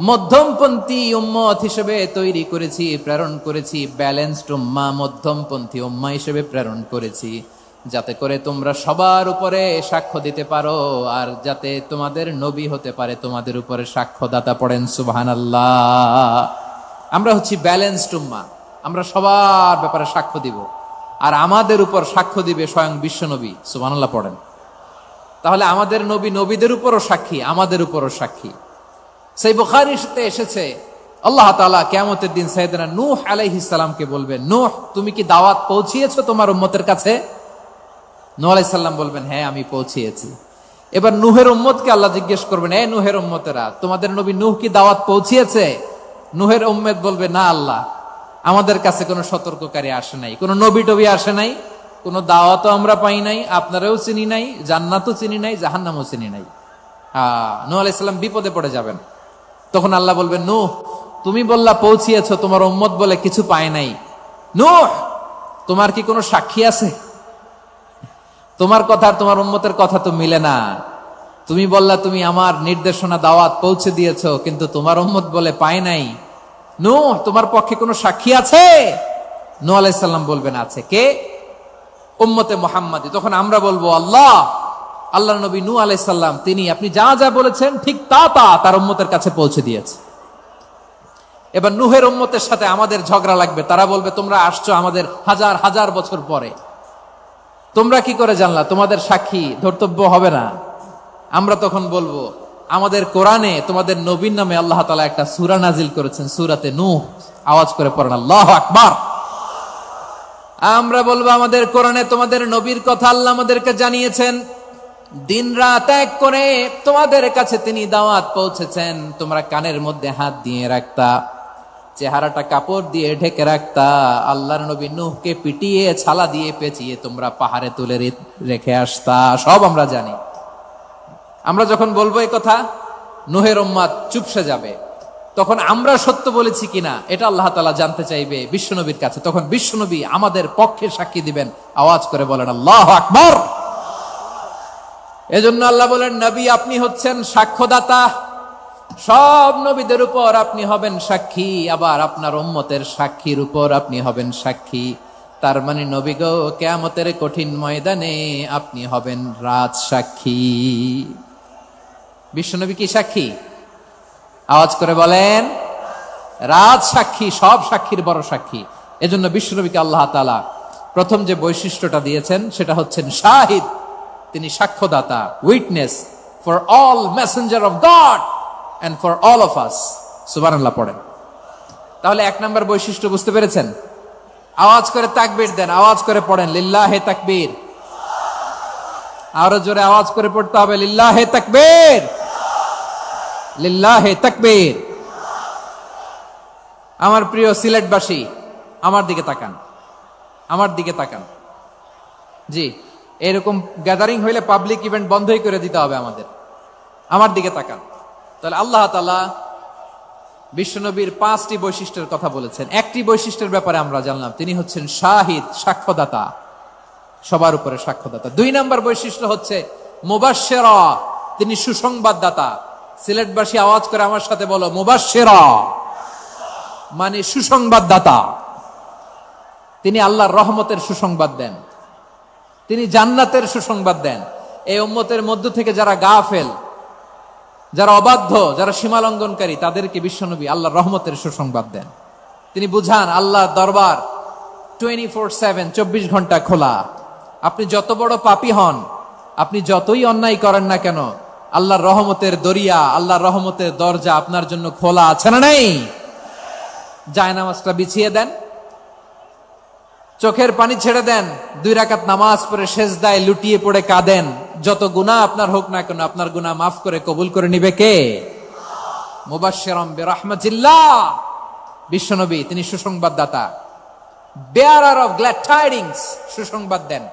মধ্যমপন্থী উম্মত হিসেবে তৈরি করেছি, প্রেরণ করেছি। ব্যালেন্সড উম্মাহ, মধ্যমপন্থী উম্মাহ হিসেবে প্রেরণ করেছি, যাতে করে তোমরা সবার উপরে সাক্ষ্য দিতে পারো, আর যাতে তোমাদের নবী হতে পারে তোমাদের উপরে সাক্ষ্যদাতা। পড়েন সুবহানাল্লাহ। আমরা হচ্ছি ব্যালেন্সড উম্মাহ, আমরা সবার ব্যাপারে সাক্ষ্য দিব, আর আমাদের উপর সাক্ষ্য দিবে স্বয়ং বিশ্বনবী। সুবহানাল্লাহ পড়েন। তাহলে আমাদের নবী নবীদের উপরও সাক্ষী, আমাদের উপরও সাক্ষী। সেই বুখারীতে এসেছে আল্লাহ তাআলা কিয়ামতের দিন সাইয়েদনা নূহ আলাইহিস সালামকে বলবেন, নূহ তুমি কি দাওয়াত পৌঁছিয়েছো তোমার উম্মতের কাছে? নূহ আলাইহিস সালাম বলবেন, হ্যাঁ আমি পৌঁছিয়েছি। এবার নূহের উম্মতকে আল্লাহ জিজ্ঞেস করবেন, এ নূহের উম্মতেরা, তোমাদের নবী নূহ কি দাওয়াত পৌঁছিয়েছে? নূহের উম্মত বলবে, না আল্লাহ, আমাদের কাছে কোনো সতর্ককারী আসে নাই, কোনো নবী টবি আসে নাই, কোনো দাওয়াতও আমরা পাই নাই, আপনারাও চিনি নাই, জান্নাতও চিনি নাই, জাহান্নামও চিনি নাই। নূহ আলাইহিস সালাম বিপদে পড়ে যাবেন। তখন আল্লাহ বলবেন, নূহ তুমি বললা পৌঁছিয়েছো, তোমার উম্মত বলে কিছু পায় নাই। নূহ তোমার কি কোনো সাক্ষী আছে? তোমার কথা আর তোমার উম্মতের কথা তো মিলে না। তুমি বললা তুমি আমার নির্দেশনা দাওয়াত পৌঁছে দিয়েছো, কিন্তু তোমার উম্মত বলে পায় নাই। নূহ তোমার পক্ষে কোনো সাক্ষী আছে? নূহ আলাইহিস সালাম বলবেন, আছে। কে? উম্মতে মুহাম্মাদি। তখন আমরা বলবো, আল্লাহ, আল্লাহর নবী নূহ আলাইহিস সালাম তিনি আপনি যা যা বলেছেন ঠিক তা তা তার উম্মতের কাছে পৌঁছে দিয়েছে। এবার নূহের উম্মতের সাথে আমাদের ঝগড়া লাগবে। তারা বলবে, তোমরা আসছো আমাদের হাজার হাজার বছর পরে, তোমরা কি করে জানলা? তোমাদের সাক্ষী ধর্তব্য হবে না। আমরা তখন বলবো, আমাদের কোরআনে তোমাদের নবীর নামে আল্লাহ তাআলা একটা সূরা নাজিল করেছেন, সূরাতে নূহ। আওয়াজ করে পড়েন আল্লাহু আকবার। আমরা বলবো, আমাদের কোরআনে তোমাদের নবীর কথা আল্লাহ আমাদেরকে জানিয়েছেন, দিন রাত এক করে তোমাদের কাছে তিনি দাওয়াত পৌঁছেছেন। তোমরা কানের মধ্যে হাত দিয়ে রাখতা, চেহারাটা কাপড় দিয়ে ঢেকে রাখতা, আল্লাহর নবী নূহকে পিটিয়ে ছালা দিয়ে পেঁচিয়ে তোমরা পাহাড়ে তুলে রেখে আসতা, সব আমরা জানি। আমরা যখন বলবো এই কথা, নূহের উম্মত চুপসে যাবে। তখন আমরা সত্য বলেছি কিনা এটা আল্লাহ তাআলা জানতে চাইবে বিশ্বনবীর কাছে। তখন বিশ্বনবী আমাদের পক্ষে সাক্ষী দিবেন। আওয়াজ করে বলেন আল্লাহু আকবার। এজন্য আল্লাহ বলেন, নবী আপনি হচ্ছেন সাক্ষ্যদাতা, সব নবীদের উপর আপনি হবেন সাক্ষী, আবার আপনার উম্মতের সাক্ষীর উপর আপনি হবেন সাক্ষী। তার মানে নবী গো, কিয়ামতের কঠিন ময়দানে আপনি হবেন রাজ সাক্ষী। বিশ্বনবী কি সাক্ষী? আওয়াজ করে বলেন, রাজ সাক্ষী, সব সাক্ষীর বড় সাক্ষী। এজন্য বিশ্বনবীকে আল্লাহ তাআলা প্রথম যে বৈশিষ্ট্যটা দিয়েছেন সেটা হচ্ছেন শাহিদ। তিনি সাক্ষ্যদাতা, witness for all messenger of God and for all of us। সুবহানাল্লাহ পড়েন। তাহলে এক নাম্বার বৈশিষ্ট্য বুঝতে পেরেছেন? আওয়াজ করে তাকবীর দেন, আওয়াজ করে পড়েন লিল্লাহে তাকবীর। আরো জোরে আওয়াজ করে পড়তে হবে, লিল্লাহে তাকবীর, লিল্লাহে তাকবীর। আমার প্রিয় সিলেটবাসী, আমার দিকে তাকান, আমার দিকে তাকান। জি, এরকম গ্যাদারিং হইলে পাবলিক ইভেন্ট বন্ধই করে দিতে হবে আমাদের। আমার দিকে তাকান। তাহলে আল্লাহ তাআলা বিশ্বনবীর 5টি বৈশিষ্ট্যের কথা বলেছেন। একটি বৈশিষ্ট্যের ব্যাপারে আমরা জানলাম, তিনি হচ্ছেন শাহিদ, সাক্ষ্যদাতা, সবার উপরে সাক্ষ্যদাতা। 2 নম্বর বৈশিষ্ট্য হচ্ছে মুবাশশিরা, তিনি সুসংবাদদাতা। সিলেটবাসী আওয়াজ করে আমার সাথে বলো, মুবাশশিরা মানে সুসংবাদদাতা। তিনি আল্লাহর রহমতের সুসংবাদ দেন, তিনি জান্নাতের সুসংবাদ দেন। এই উম্মতের মধ্য থেকে যারা গাফেল, যারা অবাধ্য, যারা সীমালঙ্ঘনকারী, তাদেরকে বিশ্বনবী আল্লাহর রহমতের সুসংবাদ দেন। তিনি বুঝান আল্লাহর দরবার 24/7, 24 ঘন্টা খোলা। আপনি যত বড় পাপী হন, আপনি যতই অন্যায় করেন না কেন, আল্লাহর রহমতের দরিয়া, আল্লাহর রহমতের দরজা আপনার জন্য খোলা আছে না নাই? জায়নামাজটা বিছিয়ে দেন, চোখের পানি ছেড়ে দেন, 2 রাকাত নামাজ পড়ে সেজদায় লুটিয়ে পড়ে কাঁদেন। যত গুনাহ আপনার হোক না কেন, আপনার গুনাহ মাফ করে কবুল করে নিবে কে? মুবাশশিরাম বিরাহমাতিল্লাহ। বিশ্বনবী তিনি সুসংবাদদাতা, বেয়ারার অফ গ্ল্যাড টাইডিংস, সুসংবাদ দেন।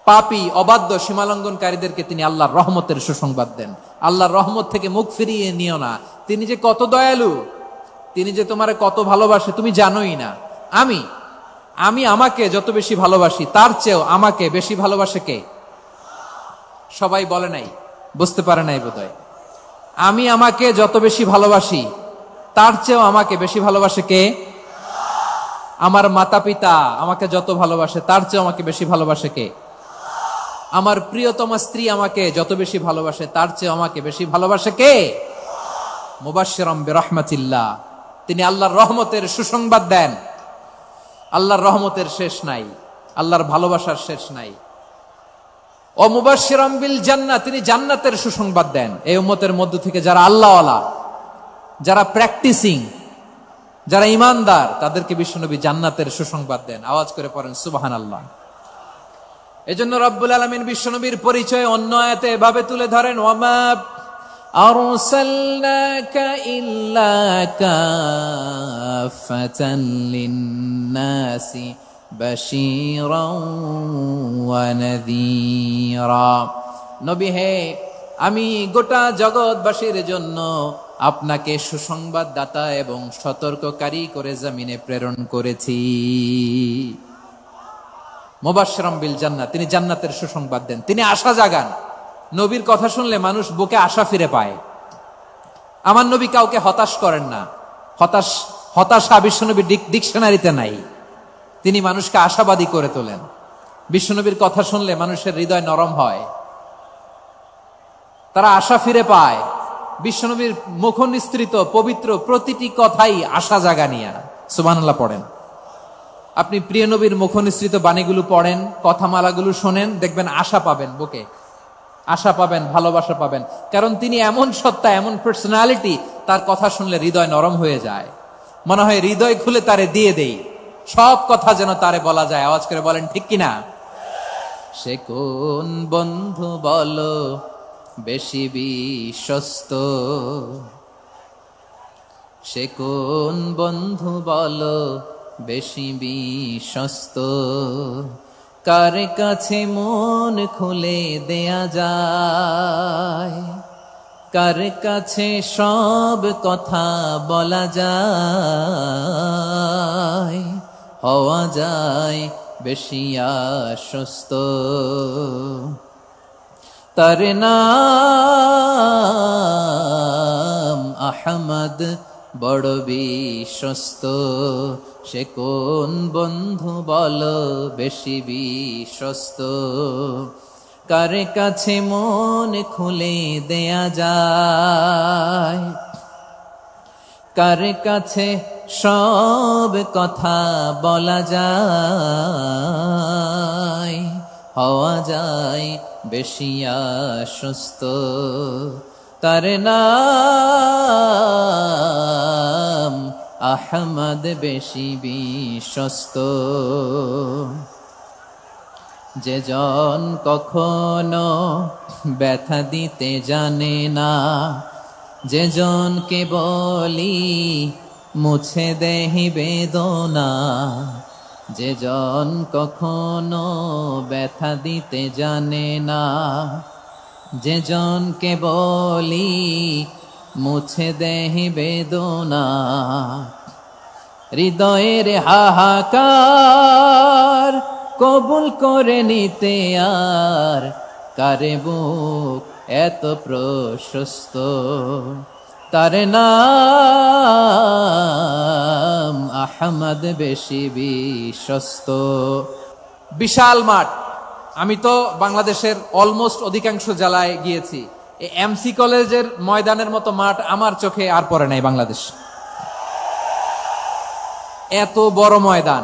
পাপী, অবাধ্য, সীমালঙ্ঘনকারীদেরকে তিনি আল্লাহর রহমতের সুসংবাদ দেন। আল্লাহর রহমত থেকে মুখ ফিরিয়ে নিও না। তিনি যে কত দয়ালু, তিনি যে তোমারে কত ভালোবাসে তুমি জানোই না। আমি আমাকে যত বেশি ভালোবাসি, তার চেয়েও আমাকে বেশি ভালোবাসে কে? সবাই বলে নাই, বুঝতে পারে নাই বোধহয়। আমি আমাকে যত বেশি ভালোবাসি, তার চেয়েও আমাকে বেশি ভালোবাসে কে? আমার মাতা পিতা আমাকে যত ভালোবাসে, তার চেয়েও আমাকে বেশি ভালোবাসে কে? আমার প্রিয়তমা স্ত্রী আমাকে যত বেশি ভালোবাসে, তার চেয়েও আমাকে বেশি ভালোবাসে কে? মুবাশশিরাম বিরাহমাতিল্লাহ, তিনি আল্লাহর রহমতের সুসংবাদ দেন। আল্লাহর রহমতের শেষ নাই, আল্লাহর ভালোবাসার শেষ নাই। ও মুবাশশিরাম বিল জান্নাহ, তিনি জান্নাতের সুসংবাদ দেন। এই উম্মতের মধ্য থেকে যারা আল্লাহওয়ালা, যারা প্র্যাকটিসিং, যারা ঈমানদার তাদেরকে বিশ্বনবী জান্নাতের সুসংবাদ দেন। আওয়াজ করে পড়েন সুবহানাল্লাহ। এজন্য রব্বুল আলামিন বিশ্বনবীর পরিচয় অন্য আয়াতে এভাবে তুলে ধরেন, ওয়ামা আরসালনাকা ইল্লা কাফাতান লিন্নাসি বাশীরাও ওয়া নাযীরা। নবী হে, আমি গোটা জগৎবাসীর জন্য আপনাকে সুসংবাদদাতা এবং সতর্ককারী করে জমিনে প্রেরণ করেছি। মুবাশশিরাম বিল জান্নাহ, তিনি জান্নাতের সুসংবাদ দেন, তিনি আশা জাগান। নবীর কথা শুনলে মানুষ বুকে আশা ফিরে পায়। আমার নবী কাউকে হতাশ করেন না। হতাশা বিশ্বনবীর ডিকশনারিতে নাই। তিনি মানুষকে আশাবাদী করে তোলেন। বিশ্বনবীর কথা শুনলে মানুষের হৃদয় নরম হয়, তারা আশা ফিরে পায়। বিশ্বনবীর মুখ নিঃসৃত পবিত্র প্রতিটি কথাই আশা জাগানিয়া। সুবহানাল্লাহ পড়েন। আপনি প্রিয় নবীর মুখ নিঃসৃত বাণীগুলো পড়েন, কথামালাগুলো শোনেন, দেখবেন আশা পাবেন, বুকে আশা পাবেন, ভালোবাসা পাবেন। কারণ তিনি এমন সত্তা, এমন পার্সোনালিটি, তার কথা শুনলে হৃদয় নরম হয়ে যায়। মনে হয় হৃদয় খুলে তারে দিয়ে দেই, সব কথা যেন তারে বলা যায়। আওয়াজ করে বলেন ঠিক কিনা? সে কোন বন্ধু বলো বেশি বিশ্বস্ত, সে কোন বন্ধু বলো বেশি বিশ্বস্ত, কার কাছে মন খুলে দেয়া যায়, কার কাছে সব কথা বলা যায়, হওয়া যায় বেশি আশ্বস্ত। তার নাম আহমদ, বড় বিশ্বস্ত। সে কোন বন্ধু বলো বেশি বিশ্বস্ত, কার কাছে মন খুলে দেয়া যায়, কার কাছে সব কথা বলা যায়, হওয়া যায় বেশি আশ্বস্ত। তার নাম আহমদ, বেশি বিশ্বস্ত। যে জন কখনো ব্যথা দিতে জানে না, যে জনকে বলি মুছে দেহি বেদনা, যে জন কখনো ব্যথা দিতে জানে না, যে জনকে বলি মুছে দেহি বেদনা, হৃদয়ের হাহাকার কবুল করে নিতে আর কারে বুক এত প্রশস্ত। তার নাম আহমদ, বেশি বিশ্বস্ত। বিশাল মাঠ। আমি তো বাংলাদেশের অলমোস্ট অধিকাংশ জেলায় গিয়েছি। এই এমসি কলেজের ময়দানের মতো মাঠ আমার চোখে আর পড়ে নাই বাংলাদেশ। এত বড় ময়দান,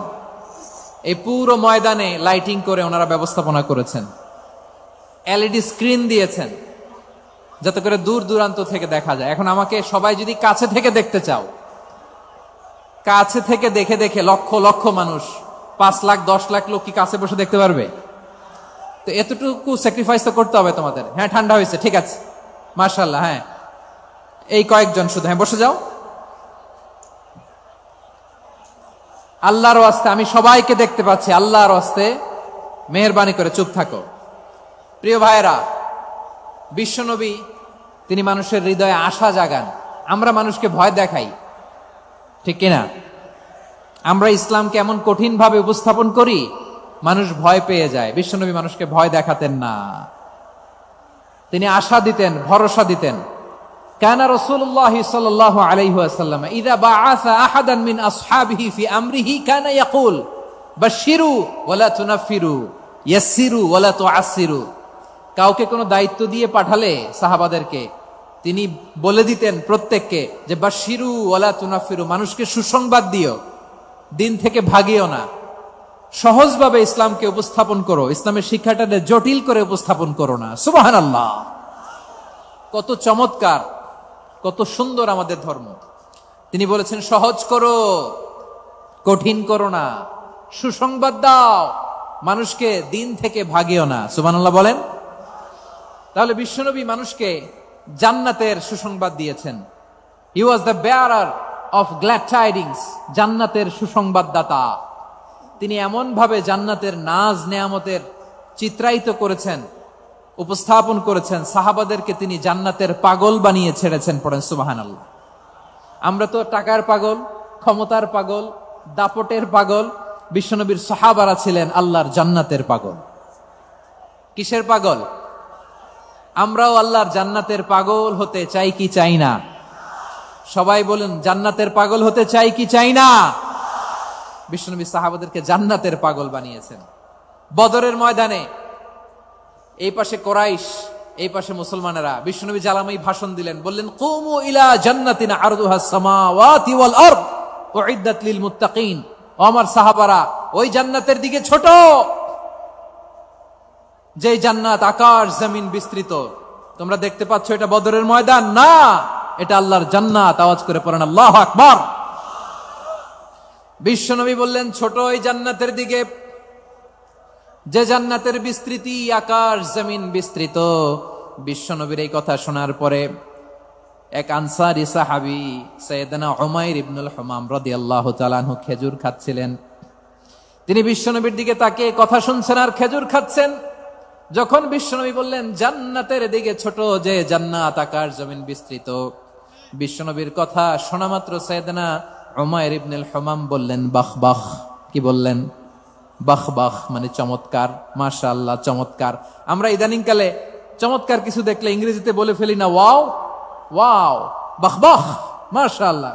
এই পুরো ময়দানে লাইটিং করে ওনারা ব্যবস্থাপনা করেছেন, এলইডি স্ক্রিন দিয়েছেন যাতে করে দূর দূরান্ত থেকে দেখা যায়। এখন আমাকে সবাই যদি কাছে থেকে দেখতে চাও, কাছে থেকে দেখে দেখে লক্ষ লক্ষ মানুষ, 5 লাখ 10 লাখ লোক কি কাছে বসে দেখতে পারবে? তো এতটুকু স্যাক্রিফাইস তো করতে হবে তোমাদের। হ্যাঁ, ঠান্ডা হয়েছে, ঠিক আছে, মাশাআল্লাহ। হ্যাঁ, এই কয়েকজন শুধু, হ্যাঁ বসে যাও। আল্লাহর ওয়াস্তে আমি সবাইকে দেখতে পাচ্ছি, আল্লাহর ওয়াস্তে মেহেরবানি করে চুপ থাকো। প্রিয় ভাইরা, বিশ্বনবী তিনি মানুষের হৃদয়ে আশা জাগান। আমরা মানুষকে ভয় দেখাই, ঠিক কিনা? আমরা ইসলামকে এমন কঠিন ভাবে উপস্থাপন করি, মানুষ ভয় পেয়ে যায়। বিশ্বনবী মানুষকে ভয় দেখাতেন না, তিনি আশা দিতেন, ভরসা দিতেন। কানা রাসূলুল্লাহ সাল্লাল্লাহু আলাইহি ওয়াসাল্লাম ইযা বাআসা আহাদান মিন আসহাবিহি ফি আমরিহি কানা ইয়াকুল বাশশিরু ওয়ালা তুনাফিরু, ইয়াসসিরু ওয়ালা তুআসসিরু। কাউকে কোনো দায়িত্ব দিয়ে পাঠালে সাহাবাদেরকে তিনি বলে দিতেন প্রত্যেককে যে বাশশিরু ওয়ালা তুনাফিরু, মানুষকে সুসংবাদ দিও, দিন থেকে ভাগিও না, সহজভাবে ইসলামকে উপস্থাপন করো, ইসলামের শিক্ষাটাকে জটিল করে উপস্থাপন করো না। সুবহানাল্লাহ, কত চমৎকার, কত সুন্দর আমাদের ধর্ম। তিনি বলেছেন সহজ করো, কঠিন করো না, সুসংবাদ দাও, মানুষকে দিন থেকে ভাগিও না। সুবহানাল্লাহ বলেন। তাহলে বিশ্বনবী মানুষকে জান্নাতের সুসংবাদ দিয়েছেন। He was the bearer of glad tidings, জান্নাতের সুসংবাদদাতা। তিনি এমন ভাবে জান্নাতের নাজ নেয়ামতের চিত্রায়িত করেছেন, উপস্থাপন করেছেন, সাহাবাদেরকে তিনি জান্নাতের পাগল বানিয়ে ছেড়েছেন। পড়েন সুবহানাল্লাহ। আমরা তো টাকার পাগল, ক্ষমতার পাগল, দাপটের পাগল। বিশ্বনবীর সাহাবারা ছিলেন আল্লাহর জান্নাতের পাগল। কিসের পাগল? আমরাও আল্লাহর জান্নাতের পাগল হতে চাই কি চাই না? সবাই বলুন, জান্নাতের পাগল হতে চাই কি চাই না? বিশ্বনবী সাহাবাদেরকে জান্নাতের পাগল বানিয়েছেন। বদরের ময়দানে এই পাশে কোরাইশ, এই পাশে মুসলমানেরা। বিশ্বনবী জালামাই ভাষণ দিলেন, বললেন কুমু ইলা জান্নাতিন আরদুহাস সামাওয়াতি ওয়াল আরদ উইদ্দাত লিল মুত্তাকিন। ও আমার সাহাবারা, ওই জান্নাতের দিকে ছোট, যে জান্নাত আকাশ জমিন বিস্তৃত। তোমরা দেখতে পাচ্ছ এটা বদরের ময়দান না, এটা আল্লাহর জান্নাত। আওয়াজ করে পড়েন আল্লাহু আকবার। বিশ্বনবী বললেন ছোট ওই জান্নাতের দিকে, যে জান্নাতের বিস্তৃতি আকাশ জমিন বিস্তৃত। বিশ্বনবীর এই কথা শোনার পরে এক আনসারী সাহাবী সাইয়েদনা উমাইর ইবনুল হুমাম রাদিয়াল্লাহু তাআলা আনহু খেজুর খাচ্ছিলেন। তিনি বিশ্বনবীর দিকে তাকিয়ে কথা শুনছেন আর খেজুর খাচ্ছেন। যখন বিশ্বনবী বললেন জান্নাতের দিকে ছোট, যে জান্নাত আকাশ জমিন বিস্তৃত, বিশ্বনবীর কথা শোনা মাত্র সাইয়েদনা উমাইর ইবনুল হুমাম বললেন বাহ বাহ। কি বললেন? বাহ বাহ মানে চমৎকার, মাশাআল্লাহ চমৎকার। আমরা ইদানিং কালে চমৎকার কিছু দেখলে ইংরেজিতে বলে ফেলি না ওয়াও ওয়াও, বাহ বাহ, মাশাআল্লাহ।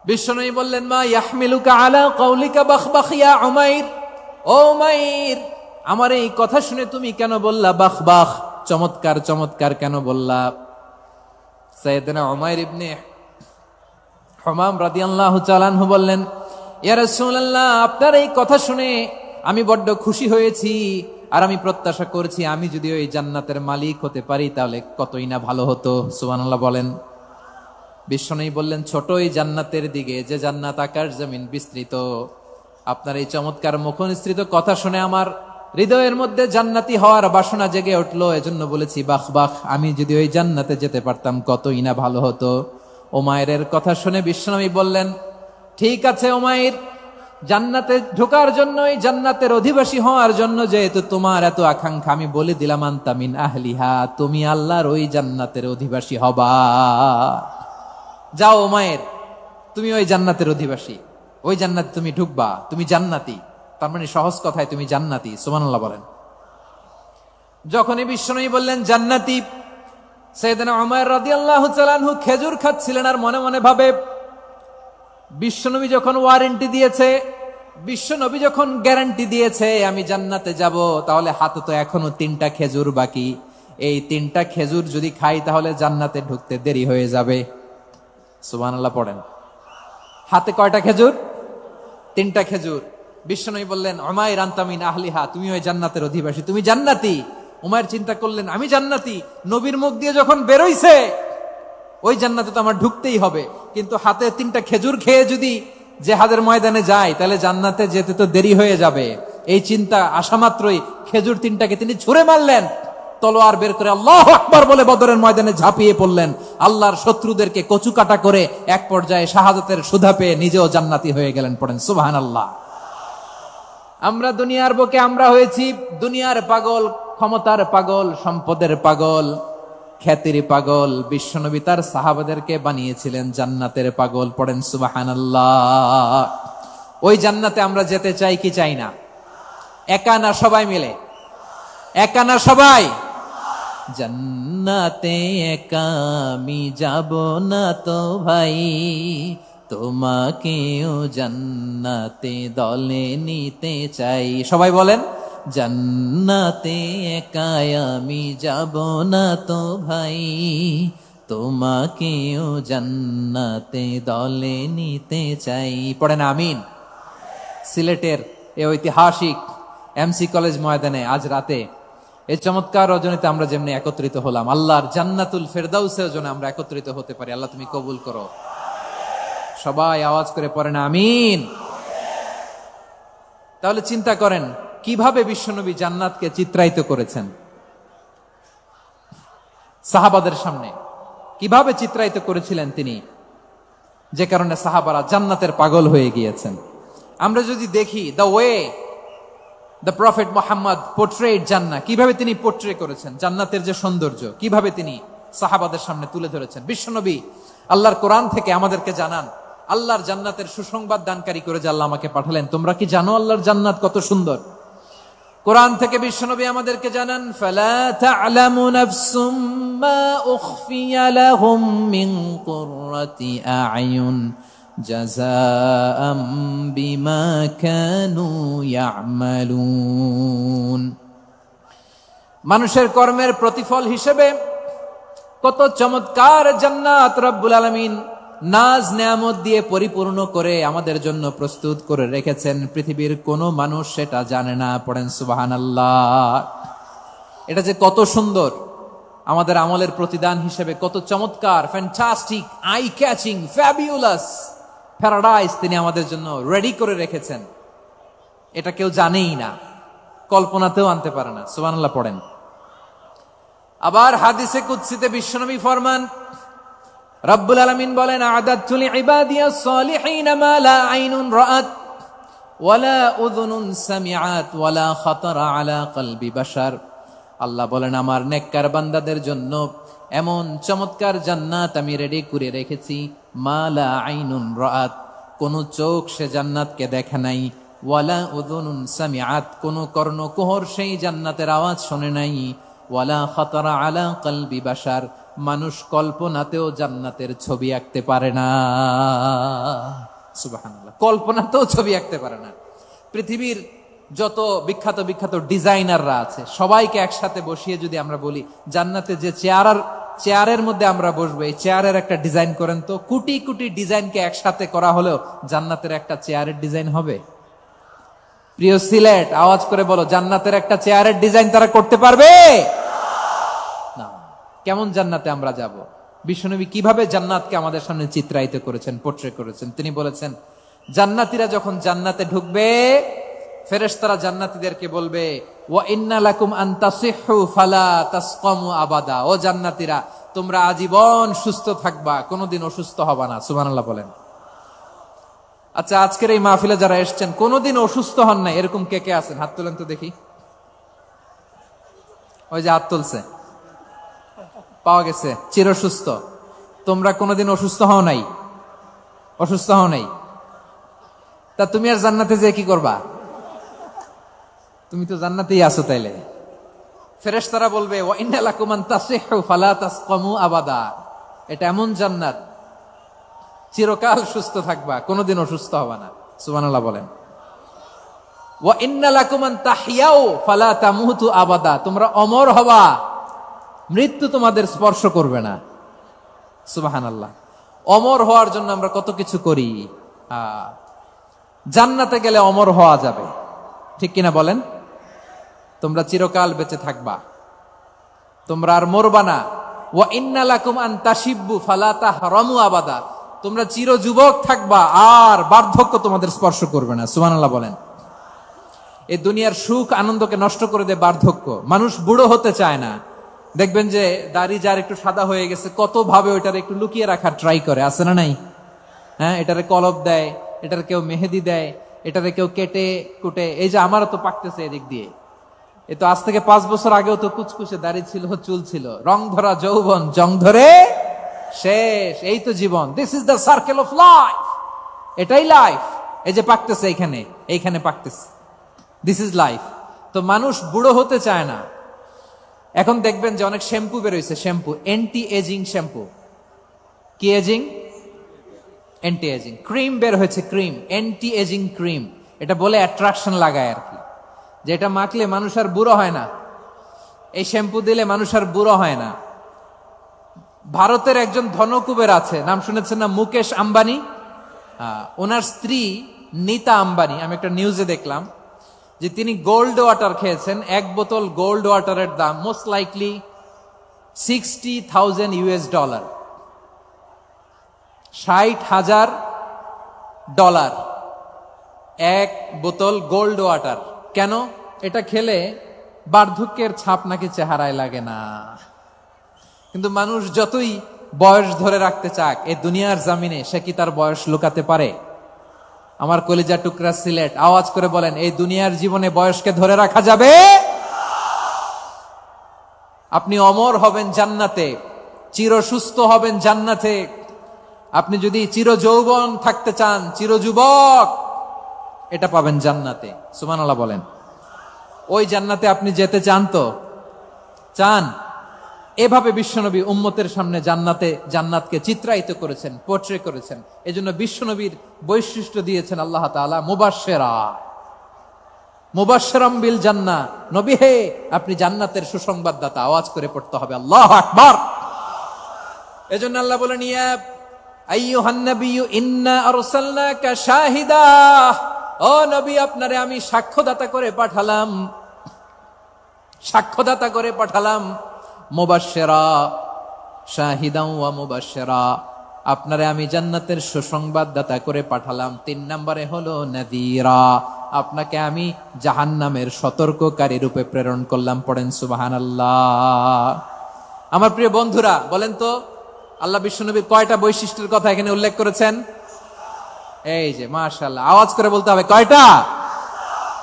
বিশ্বনবী বললেন মা ইয়াহমিলুকা আলা কাউলিকা বাহ বাহ ইয়া উমাইর। ও উমাইর, আমার এই কথা শুনে তুমি কেন বললা বাহ বাহ, চমৎকার চমৎকার কেন বললা? সাইয়েদনা উমাইর ইবনে হুমাম রাদিয়াল্লাহু তাআলা আনহু বললেন ইয়া রাসূলুল্লাহ, আপনার এই কথা শুনে আমি বড্ড খুশি হয়েছি, আর আমি প্রত্যাশা করছি আমি যদি ওই জান্নাতের মালিক হতে পারি তাহলে কতই না ভালো হতো। সুবহানাল্লাহ বলেন। বিশ্বনবী বললেন ছোট ওই জান্নাতের দিকে, যে জান্নাত আকাশ জমিন বিস্তৃত। আপনার এই চমৎকার মুখনিসৃত কথা শুনে আমার হৃদয়ের মধ্যে জান্নাতি হওয়ার বাসনা জেগে উঠলো, এজন্য বলেছি বাহ বাহ, আমি যদি ওই জান্নাতে যেতে পারতাম কতই না ভালো হতো। উমাইরের কথা শুনে বিশ্বনবী বললেন ঠিক আছে উমাইর, জান্নাতে ঢোকার জন্য, এই জান্নাতের অধিবাসী হওয়ার জন্য যেহেতু তোমার এত আকাঙ্ক্ষা, আমি বলে দিলাম আনতা মিন আহলিহা, তুমি আল্লাহর ওই জান্নাতের অধিবাসী হবা। যাও উমাইর, তুমি ওই জান্নাতের অধিবাসী, ওই জান্নাতে তুমি ঢুকবা, তুমি জান্নাতি। তার মানে সহজ কথায় তুমি জান্নাতি। সুবহানাল্লাহ বলেন। যখনই বিশ্বনবী বললেন জান্নাতি, সাইয়েদনা উমাইর রাদিয়াল্লাহু তাআলা আনহু খেজুর খাচ্ছিলেন আর মনে মনে ভাবে বিশ্বনবী যখন ওয়ারেন্টি দিয়েছে, বিশ্বনবী যখন গ্যারান্টি দিয়েছে আমি জান্নাতে যাব, তাহলে হাতে তো এখনো 3টা খেজুর বাকি। এই 3টা খেজুর যদি খাই তাহলে জান্নাতে ঢুকতে দেরি হয়ে যাবে। সুবহানাল্লাহ পড়েন। হাতে কয়টা খেজুর? 3টা খেজুর। বিশ্বনবী বললেন উমাইর আনতা মিন আহলিহা, তুমি ওই জান্নাতের অধিবাসী, তুমি জান্নাতি। উমাইর চিন্তা করলেন আমি জান্নাতি, নবীর মুখ দিয়ে যখন বেরোইছে ওই জান্নাতে তো আমার ঢুকতেই হবে, কিন্তু হাতে 3টা খেজুর খেয়ে যদি জিহাদের ময়দানে যায় তাহলে জান্নাতে যেতে তো দেরি হয়ে যাবে। এই চিন্তা আসা মাত্রই খেজুর 3টাকে তিনি ছুঁড়ে মারলেন, তলোয়ার বের করে আল্লাহু আকবার বলে বদরের ময়দানে ঝাঁপিয়ে পড়লেন। আল্লাহর শত্রুদেরকে কচু কাটা করে এক পর্যায়ে শাহাদাতের সুধা পেয়ে নিজেও জান্নাতি হয়ে গেলেন। পড়েন সুবহানাল্লাহ। আমরা দুনিয়ার বুকে আমরা হয়েছি দুনিয়ার পাগল, ক্ষমতার পাগল, সম্পদের পাগল, খ্যাতির পাগল। বিশ্বনবী তার সাহাবাদেরকে বানিয়েছিলেন জান্নাতের পাগল। পড়েন সুবহানাল্লাহ। ওই জান্নাতে আমরা যেতে চাই কি চাই না? একা না সবাই মিলে? একা না সবাই? জান্নাতে একা আমি যাব না তো ভাই, তোমাকেও জান্নাতে দলে নিতে চাই। সবাই বলেন জান্নাতে একা আমি যাব না তো ভাই, তোমাকেও জান্নাতে দলে নিতে চাই। পড়েন আমিন। সিলেটের এই ঐতিহাসিক এমসি কলেজ ময়দানে আজ রাতে এই চমৎকার রজনীতে আমরা যেমনি একত্রিত হলাম, আল্লাহর জান্নাতুল ফেরদাউসের জন্য আমরা একত্রিত হতে পারি। আল্লাহ তুমি কবুল করো। সবাই আওয়াজ করে পড়েন আমিন। তাহলে চিন্তা করেন কিভাবে বিশ্বনবী জান্নাতকে চিত্রায়িত করেছেন সাহাবাদের সামনে, কিভাবে চিত্রায়িত করেছিলেন তিনি, যে কারণে সাহাবারা জান্নাতের পাগল হয়ে গিয়েছেন। আমরা যদি দেখি the way the prophet Muhammad portrait জান্নাত, কিভাবে তিনি পোর্ট্রে করেছেন জান্নাতের যে সৌন্দর্য, কিভাবে তিনি সাহাবাদের সামনে তুলে ধরেছেন। বিশ্বনবী আল্লাহর কোরআন থেকে আমাদেরকে জানান আল্লাহর জান্নাতের সুসংবাদ দানকারী করে যে আল্লাহ আমাকে পাঠালেন। তোমরা কি জানো আল্লাহর জান্নাত কত সুন্দর? কোরআন থেকে বিশ্বনবী আমাদেরকে জানান ফালা তা'লামু নাফসুম মা উখফিয়া লাহুম মিন কুররাতি আ'য়ুন জাযাআম বিমা কানু ইয়া'মালুন। মানুষের কর্মের প্রতিফল হিসেবে কত চমৎকার জান্নাত রব্বুল আলামিন নাজ নেয়ামত দিয়ে পরিপূর্ণ করে আমাদের জন্য প্রস্তুত করে রেখেছেন। পৃথিবীর কোনো মানুষ সেটা জানে না। পড়েন সুবহানাল্লাহ। এটা যে কত সুন্দর, আমাদের আমলের প্রতিদান হিসেবে কত চমৎকার, fantastic, eye catching, fabulous paradise তিনি আমাদের জন্য রেডি করে রেখেছেন। এটা কেউ জানেই না, কল্পনাতেও আনতে পারে না। সুবহানাল্লাহ পড়েন। আবার হাদিসে কুদসিতে বিশ্বনবী ফরমান, রব্বুল আলামিন বলেন আ'দাতু লিইবাদিয়াস সালিহিন মা লা আইনুন রাআত ওয়ালা উযুনুন সামিআত ওয়ালা খাতারা আলা কলবি বাশার। আল্লাহ বলেন আমার নেককার বান্দাদের জন্য এমন চমৎকার জান্নাত আমি রেডি করে রেখেছি, মা লা আইনুন রাআত, কোন চোখ সে জান্নাতকে দেখে নাই, ওয়ালা উযুনুন সামিআত, কোন কর্ণকুহর সেই জান্নাতের আওয়াজ শুনে নাই, ওয়ালা খাতারা আলা কলবি বাশার, মানুষ কল্পনাতেও জান্নাতের ছবি আঁকতে পারে না। সুবহানাল্লাহ, কল্পনাতেও ছবি আঁকতে পারে না। পৃথিবীর যত বিখ্যাত বিখ্যাত ডিজাইনাররা আছে সবাইকে একসাথে বসিয়ে যদি আমরা বলি জান্নাতে যে চেয়ারের মধ্যে আমরা বসবো, এই চেয়ারের একটা ডিজাইন করেন তো, কোটি কোটি ডিজাইনকে একসাথে করা হলেও জান্নাতের একটা চেয়ারের ডিজাইন হবে? প্রিয় সিলেট, আওয়াজ করে বলো, জান্নাতের একটা চেয়ারের ডিজাইন তারা করতে পারবে না। কেমন জান্নাতে আমরা যাব? বিশ্বনবী কিভাবে জান্নাতকে আমাদের সামনে চিত্রায়িত করেছেন, পোর্ট্রে করেছেন। তিনি বলেছেন জান্নাতীরা যখন জান্নাতে ঢুকবে ফেরেশতারা জান্নাতীদেরকে বলবে ওয়া ইন্না লাকুম আন তাসিহু ফালা তাসকামু আবাদা, ও জান্নাতীরা তোমরা আজীবন সুস্থ থাকবা, কোনোদিন অসুস্থ হবা না। সুবহানাল্লাহ বলেন। আচ্ছা, আজকের এই মাহফিলে যারা এসেছেন কোনোদিন অসুস্থ হন নাই এরকম কে কে আছেন? হাত তোলেন তো দেখি। ওই যে হাত তুলছে, পাওয়া গেছে, চিরসুস্থ। তোমরা কোনোদিন অসুস্থ হও নাই? অসুস্থ হও নাই? তা তুমি আর জান্নাতে যে কি করবা? তুমি তো জান্নাতেই আছো। তাইলে ফেরেশতারা বলবে ওয়া ইন্না লাকুম আন তাসিহু ফালা তাসকামু আবাদা, এটা এমন জান্নাত চিরকাল সুস্থ থাকবা, কোনোদিন অসুস্থ হবা না। সুবহানাল্লাহ বলেন। ওয়া ইন্না লাকুম আন তাহইয়াউ ফালা তামুতু আবাদা, তোমরা অমর হবা, মৃত্যু তোমাদের স্পর্শ করবে না। সুবহানাল্লাহ। অমর হওয়ার জন্য আমরা কত কিছু করি। জান্নাতে গেলে অমর হওয়া যাবে, ঠিক কিনা বলেন? তোমরা চিরকাল বেঁচে থাকবা, তোমরা আর মরবা না। ওয়া ইন্না লাকুম আন তাশিব্বু ফালা তাহরামু আবাদা, তোমরা চির যুবক থাকবা, আর বার্ধক্য তোমাদের স্পর্শ করবে না। সুবহানাল্লাহ বলেন। এই দুনিয়ার সুখ আনন্দকে নষ্ট করে দেয় বার্ধক্য। মানুষ বুড়ো হতে চায় না। দেখবেন যে দাড়ি যার একটু সাদা হয়ে গেছে কত ভাবে ওইটার একটু লুকিয়ে রাখার ট্রাই করে, আছে না নাই? হ্যাঁ, এটারে কলব দেয়, এটার কেউ মেহেদি দেয়, এটারে কেউ কেটে কুটে। এই যে আমারও তো পাকতেছে এদিক দিয়ে, এ তো আজ থেকে 5 বছর আগেও তো কুচকুচে দাড়ি ছিল, চুল ছিল, রং ধরা যৌবন জং ধরে শেষ। এই তো জীবন। This is the circle of life, এটাই লাইফ। এই যে পাকতেছে এইখানে, এইখানে পাকতেছে, দিস ইজ লাইফ। তো মানুষ বুড়ো হতে চায় না। এখন দেখবেন যে অনেক শ্যাম্পু বেরোইছে, শ্যাম্পু অ্যান্টি এজিং শ্যাম্পু। কি এজিং? Anti ageing. ক্রিম বের হয়েছে, ক্রিম, অ্যান্টি এজিং ক্রিম। এটা বলে অ্যাট্রাকশন লাগায় আর কি, যে এটা মাখলে মানুষ আর বুড়ো হয় না, এই শ্যাম্পু দিলে মানুষ আর বুড়ো হয় না। ভারতের একজন ধনকুবের আছে, নাম শুনেছেন না? মুকেশ আম্বানি। ওনার স্ত্রী নীতা আম্বানি, আমি একটা নিউজে দেখলাম যে তিনি গোল্ড ওয়াটার খেয়েছেন। 1 বোতল গোল্ড ওয়াটারের দাম মোস্ট লাইকলি $60,000 $60,000 ডলার, এক বোতল গোল্ড ওয়াটার। কেন? এটা খেলে বার্ধক্যের ছাপ নাকি চেহারায় লাগে না। কিন্তু মানুষ যতই বয়স ধরে রাখতে চাক এই দুনিয়ার জামিনে, সে কি তার বয়স লুকাতে পারে? আমার কলিজা টুকরা সিলেট, আওয়াজ করে বলেন, এই দুনিয়ার জীবনে বয়সকে ধরে রাখা যাবে? আপনি অমর হবেন জান্নাতে, চির সুস্থ হবেন জান্নাতে। আপনি যদি চির যৌবন থাকতে চান, চির যুবক, এটা পাবেন জান্নাতে। সুবহানাল্লাহ বলেন। ওই জান্নাতে আপনি যেতে চান তো? চান? এভাবে বিশ্বনবী উম্মতের সামনে জান্নাতকে চিত্রায়িত করেছেন, পোর্ট্রে করেছেন। এজন্য বিশ্বনবীর বৈশিষ্ট্য দিয়েছেন আল্লাহ তাআলা মুবাশশিরাম বিল জান্নাহ। নবী হে, আপনি জান্নাতের সুসংবাদদাতা। আওয়াজ করে পড়তে হবে আল্লাহু আকবার। এজন্য আল্লাহ বলেন, ইয়া আইয়ুহান নাবিয়্যু ইন্না আরসালনাকা শাহিদা। ও নবী, আপনারে আমি সাক্ষ্যদাতা করে পাঠালাম। মুবাশশিরা, শাহিদান ওয়া মুবাশশিরা, আপনারে আমি জান্নাতের সুসংবাদদাতা করে পাঠালাম। 3 নম্বরে হলো নাযীরা, আপনাকে আমি জাহান্নামের সতর্ককারী রূপে প্রেরণ করলাম। পড়েন সুবহানাল্লাহ। আমার প্রিয় বন্ধুরা, বলেন তো আল্লাহ বিশ্বনবীর কয়টা বৈশিষ্ট্যের কথা এখানে উল্লেখ করেছেন? এই যে মাশাআল্লাহ, আওয়াজ করে বলতে হবে, কয়টা?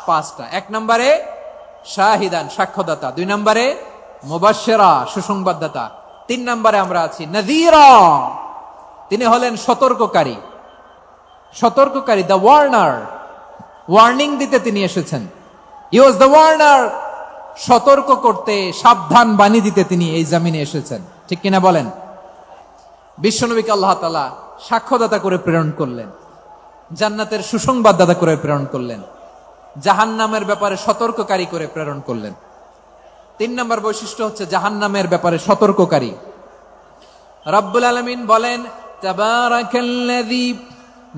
5টা। 1 নম্বরে শাহিদান, সাক্ষ্যদাতা। 2 নম্বরে মুবাশশিরা, সুসংবাদদাতা। 3 নম্বরে আমরা আছি নাযীরা, তিনি হলেন সতর্ককারী। দ্য ওয়ার্নার, ওয়ার্নিং দিতে তিনি এসেছেন। হি ওয়াজ দ্য ওয়ার্নার, সতর্ক করতে, সাবধান বাণী দিতে তিনি এই জমিনে এসেছেন। ঠিক কিনা বলেন? বিশ্বনবীকে আল্লাহ তাআলা সাক্ষ্যদাতা করে প্রেরণ করলেন, জান্নাতের সুসংবাদদাতা করে প্রেরণ করলেন, জাহান্নামের ব্যাপারে সতর্ককারী করে প্রেরণ করলেন। 3 নম্বর বৈশিষ্ট্য হচ্ছে জাহান্নামের ব্যাপারে সতর্ককারী। রব্বুল আলামিন বলেন, তাবারাকাল্লাযী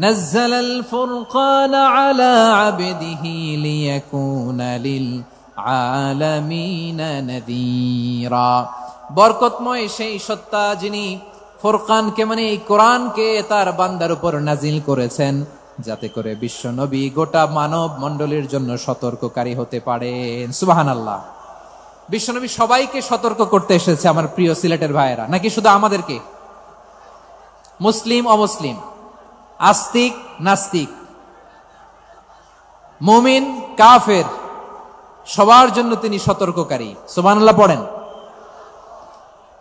নাযালাল ফুরকানা আলা আবদিহি লিয়াকুনা লিল আলামিনা নাযীরা। বরকতময় সেই সত্তা যিনি ফুরকানকে, মানে এই কোরআনকে তার বান্দার উপর নাজিল করেছেন, যাতে করে বিশ্ব নবী গোটা মানব মণ্ডলীর জন্য সতর্ককারী হতে পারেন। সুবহানাল্লাহ। বিশ্বনবী সবাইকে সতর্ক করতে এসেছে, আমার প্রিয় সিলেটের ভাইয়েরা, নাকি শুধু আমাদেরকে? মুসলিম অমুসলিম, আস্তিক নাস্তিক, মুমিন কাফের, সবার জন্য তিনি সতর্ককারী। সুবহানাল্লাহ পড়েন।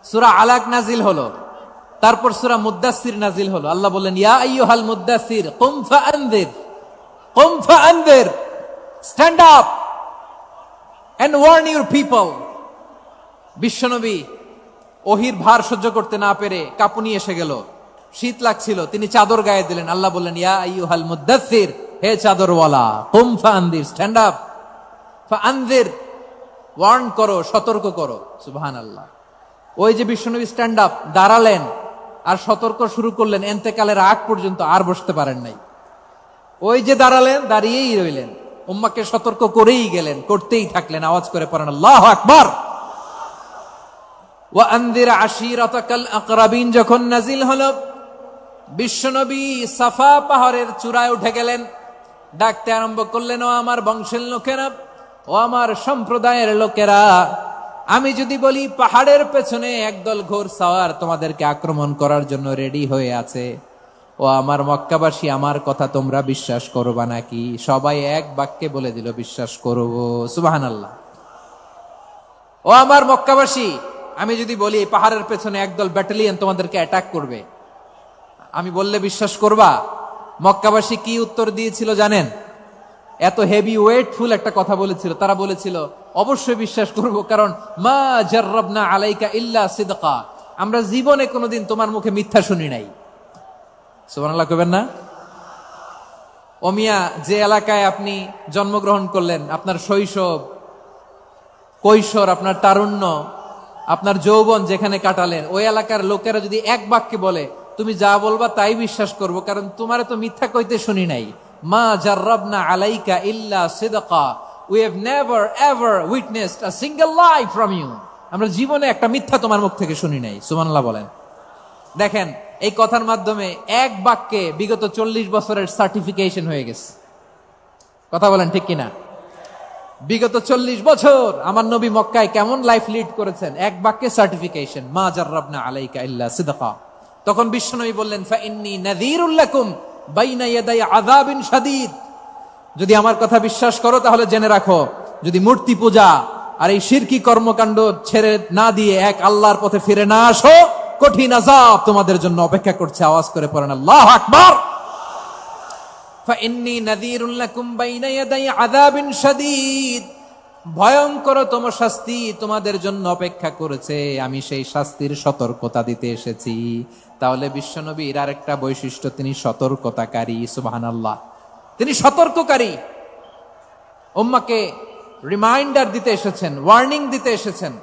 সূরা আলাক নাজিল হলো, তারপর সূরা মুদ্দাসসির নাজিল হলো। আল্লাহ বললেন, ইয়া আইয়ুহাল মুদ্দাসসির কুম ফাআনযির, stand up and warn your people. বিশ্বনবী ওহির ভার সহ্য করতে না পেরে কাঁপুনি এসে গেল, শীত লাগছিল, তিনি চাদর গায়ে দিলেন। আল্লাহ বললেন, ইয়া আইয়ুহাল মুদ্দাসসির, হে চাদরওয়ালা, কুম ফাআনযির, স্ট্যান্ড আপ, ফাআনযির, ওয়ার্ন করো, সতর্ক করো। সুবহানাল্লাহ। ওই যে বিশ্বনবী স্ট্যান্ড আপ, দাঁড়ালেন আর সতর্ক শুরু করলেন, এন্তেকালের আগ পর্যন্ত আর বসতে পারেন নাই। ওই যে দাঁড়ালেন, দাঁড়িয়েই রইলেন, উম্মাকে সতর্ক করেই গেলেন, করতেই থাকলেন। আওয়াজ করে পড়েন আল্লাহু আকবার। ওয়া আনযির আশীরাতাকাল আকরাবিন যখন নাজিল হলো, বিশ্বনবী সাফা পাহাড়ের চূড়ায় উঠে গেলেন, ডাকতে আরম্ভ করলেন, ও আমার বংশের লোকেরা, ও আমার সম্প্রদায়ের লোকেরা, আমি যদি বলি পাহাড়ের পেছনে একদল ঘোড়সাওয়ার তোমাদেরকে আক্রমণ করার জন্য রেডি হয়ে আছে, ও আমার মক্কাবাসী, আমার কথা তোমরা বিশ্বাস করবা নাকি? সবাই এক বাক্যে বলে দিল, বিশ্বাস করব। সুবহানাল্লাহ। ও আমার মক্কাবাসী, আমি যদি বলি পাহাড়ের পেছনে একদল ব্যাটালিয়ন তোমাদেরকে অ্যাটাক করবে, আমি বললে বিশ্বাস করবা? মক্কাবাসী কি উত্তর দিয়েছিল জানেন? এত হেভি ওয়েটফুল একটা কথা বলেছিল। তারা বলেছিল, অবশ্যই বিশ্বাস করব, কারণ মা জাররাবনা আলাইকা ইল্লা সিদকা, আমরা জীবনে কোনোদিন তোমার মুখে মিথ্যা শুনি নাই। সুবহানাল্লাহ কইবেন না? ও মিয়া, যে এলাকায় আপনি জন্মগ্রহণ করলেন, আপনার শৈশব, কৈশোর, আপনার তারুণ্য, আপনার যৌবন যেখানে কাটালেন, ওই এলাকার লোকেরা যদি এক বাক্যে বলে তুমি যা বলবা তাই বিশ্বাস করব, কারণ তোমারে তো মিথ্যা কইতে শুনি নাই। মা জাররাবনা আলাইকা ইল্লা সিদকা, we have never ever witnessed a single lie from you, আমরা জীবনে একটা মিথ্যা তোমার মুখ থেকে শুনি নাই। সুবহানাল্লাহ বলেন। দেখেন, এই কথার মাধ্যমে এক বাক্যে বিগত 40 বছরের সার্টিফিকেশন হয়ে গেছে। কথা বলেন ঠিক কিনা? বিগত 40 বছর আমার নবী মক্কায় কেমন লাইফ লিড করেছেন, এক বাক্যে সার্টিফিকেশন, মা জাররাবনা আলাইকা ইল্লা সিদকা। তখন বিশ্বনবী বললেন, ফা ইন্নী নাযীরুল লাকুম বাইনা ইয়াদাই আযাবিন শাদীদ। যদি আমার কথা বিশ্বাস করো তাহলে জেনে রাখো, যদি মূর্তি পূজা আর এই শিরকি কর্মকাণ্ড ছেড়ে না দিয়ে এক আল্লাহর পথে ফিরে না আসো, কঠিন আযাব তোমাদের জন্য অপেক্ষা করছে। আওয়াজ করে পড়েন আল্লাহু আকবার। ফাইন্নী নাযীরুল লাকুম বাইনা ইয়াদাই আযাবিন শাদীদ। ভয়ঙ্করতম শাস্তি তোমাদের জন্য অপেক্ষা করেছে, আমি সেই শাস্তির সতর্কতা দিতে এসেছি। তাহলে বিশ্বনবীর আরেকটা বৈশিষ্ট্য, তিনি সতর্কতাকারী। সুবহানাল্লাহ, তিনি সতর্ককারী। উম্মাহকে রিমাইন্ডার দিতে এসেছেন, ওয়ার্নিং দিতে এসেছেন।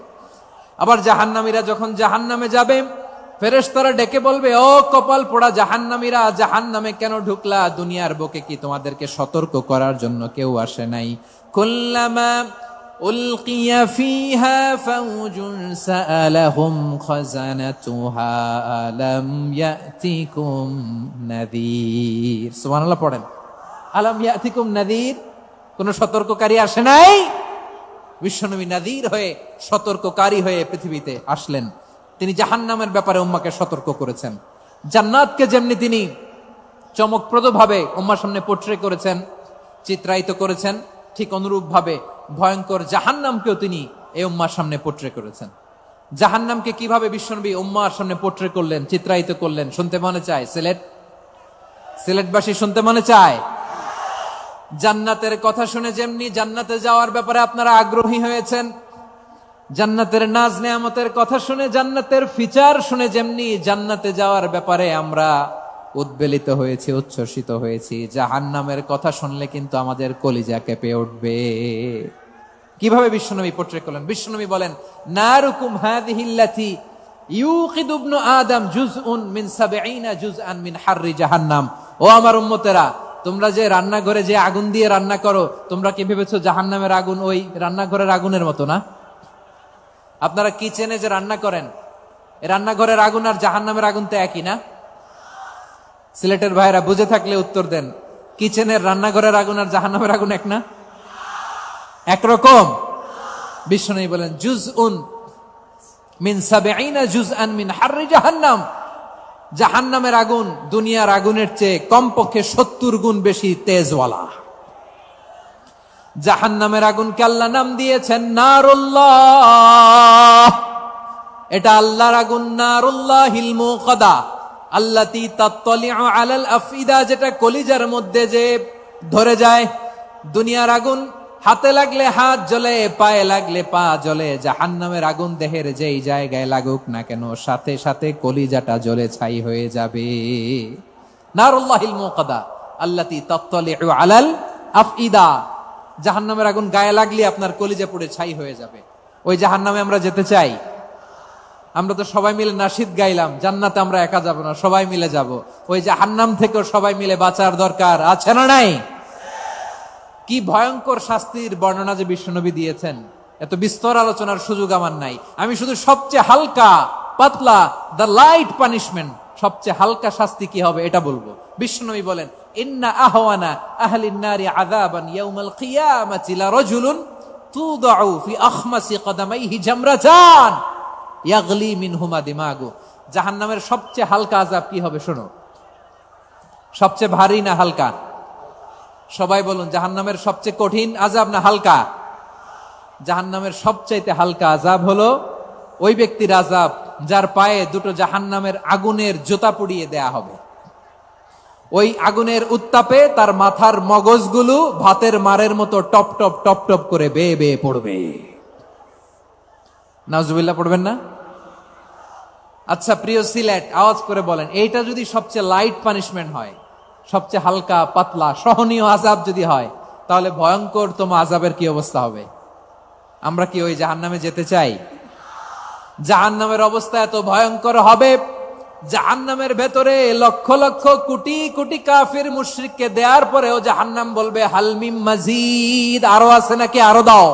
আবার জাহান্নামীরা যখন জাহান্নামে যাবে, ফেরেশতারা ডেকে বলবে, ও কপাল পোড়া জাহান্নামীরা, জাহান্নামে কেন ঢুকলা? দুনিয়ার বুকে কি তোমাদেরকে সতর্ক করার জন্য কেউ আসে নাই? কুল্লামা উলকিয়া ফিহা ফাউজুন সাআলাহুম খাযানাতুহা আলাম ইয়াতিকুম নাযীর। সুবহানাল্লাহ পড়েন, আলাম ইয়াতিকুম নাযীর। কোন সতর্ককারী আসে নাই? বিশ্বনবী নাযীর হয়ে, সতর্ককারী হয়ে পৃথিবীতে আসলেন। তিনি জাহান্নামের ব্যাপারে উম্মাকে সতর্ক করেছেন। জান্নাতকে যেমনি তিনি চমকপ্রদভাবে উম্মার সামনে পোট্রে করেছেন, চিত্রায়িত করেছেন, ঠিক অনুরূপ ভাবে ভয়ঙ্কর জাহান্নামকেও তিনি এই উম্মার সামনে পোট্রে করেছেন। জাহান্নামকে কিভাবে বিশ্বনবী উম্মার সামনে পোট্রে করলেন, চিত্রায়িত করলেন, শুনতে মনে চায়? সিলেটবাসী শুনতে মনে চায়? জান্নাতের কথা শুনে যেমনি জান্নাতে যাওয়ার ব্যাপারে আপনারা আগ্রহী হয়েছেন, জান্নাতের নাজ নেয়ামতের কথা শুনে, জান্নাতের ফিচার শুনে যেমনি জান্নাতে যাওয়ার ব্যাপারে আমরা উদ্বেলিত হয়েছি, উচ্ছ্বসিত হয়েছি, জাহান্নামের কথা শুনলে কিন্তু আমাদের কলিজা কেঁপে উঠবে। কিভাবে বিশ্বনবী পোট্রে করলেন? বিশ্বনবী বলেন, নারুকুম হাযিহিল্লাতী ইউকিদু ইবনু আদম জুজউন মিন ৭০ জুজআন মিন হাররি জাহান্নাম। ও আমার উম্মতেরা, তোমরা যে রান্নাঘরে যে আগুন দিয়ে রান্না করো, তোমরা কি ভেবেছো জাহান্নামের আগুন ওই রান্নাঘরের আগুনের মতো না? আপনারা কিচেনে যে রান্না করেন, রান্নাঘরের আগুন আর জাহান্নামের আগুন তো একই না? সিলেটের ভাইরা বুঝে থাকলে উত্তর দেন, কিচেনের রান্নাঘরের আগুন আর জাহান্নামের আগুন এক না? একরকম? বিশ্বনবী বলেন, জুজউন মিন ৭০ জুজআন মিন হাররি জাহান্নাম। জাহান্নামের আগুন দুনিয়ার আগুনের চেয়ে কমপক্ষে ৭০ গুণ বেশি তেজওয়ালা। জাহান্নামের আগুনকে আল্লাহ নাম দিয়েছেন নারুল্লাহ। এটা আল্লাহর আগুন, নারুল্লাহিল মুকাদা আল্লাতী তাত্তালিউ আলাল আফইদা, যেটা কলিজার মধ্যে যে ধরে যায়। দুনিয়ার আগুন হাতে লাগলে হাত জ্বলে, পায়ে লাগলে পা জ্বলে। জাহান্নামের আগুন দেহের যেই জায়গায় লাগুক না কেন, সাথে সাথে কলিজাটা জ্বলে ছাই হয়ে যাবে। নারুল্লাহিল মুকাদা আল্লাতী তাত্তালিউ আলাল আফইদা। জাহান্নামের আগুন গায়ে লাগলে আপনার কলিজা পুড়ে ছাই হয়ে যাবে। ওই জাহান্নামে আমরা যেতে চাই? আমরা তো সবাই মিলে নাশিদ গাইলাম, জান্নাতে আমরা একা যাব না, সবাই মিলে যাব। ওই জাহান্নাম থেকেও সবাই মিলে বাঁচার দরকার আছে না নাই? কি ভয়ঙ্কর শাস্তির বর্ণনা যে বিশ্বনবী দিয়েছেন, এত বিস্তর আলোচনার সুযোগ আমার নাই। আমি শুধু সবচেয়ে হালকা পাতলা, দ্য লাইট পানিশমেন্ট, সবচেয়ে হালকা শাস্তি কি হবে এটা বলবো। বিশ্বনবী বলেন, ইন্না আহওয়ানা আহলিন নারি আযাবান ইয়াউমাল কিয়ামাতি লারাজুলুন তুদাউ ফি আখমাসি কদামাইহি জামরাতান ইয়াগলি মিনহুমা দিমাগু। জাহান্নামের সবচেয়ে হালকা আযাব কি হবে শোনো। সবচেয়ে ভারী না হালকা? সবাই বলুন, জাহান্নামের সবচেয়ে কঠিন আযাব না হালকা? জাহান্নামের সবচাইতে হালকা আযাব হলো ওই ব্যক্তির আযাব যার পায়ে দুটো জাহান্নামের আগুনের জুতা পুড়িয়ে দেয়া হবে। ওই আগুনের উত্তাপে তার মাথার মগজগুলো ভাতের মারের মতো টপ টপ টপ টপ করে বেয়ে বেয়ে পড়বে। নাউজুবিল্লাহ পড়বেন না? আচ্ছা প্রিয় সিলেট, আওয়াজ করে বলেন, এইটা যদি সবচেয়ে লাইট পানিশমেন্ট হয়, সবচেয়ে হালকা পাতলা সহনীয় আযাব যদি হয়, তাহলে ভয়ঙ্করতম আযাবের কি অবস্থা হবে? আমরা কি ওই জাহান্নামে যেতে চাই? জাহান্নামের অবস্থা এত ভয়ঙ্কর হবে, জাহান্নামের ভেতরে লক্ষ লক্ষ কোটি কোটি কাফির মুশরিককে দেওয়ার পরেও জাহান্নাম বলবে, হালমিম মাজিদ, আরো আছে নাকি, আরো দাও।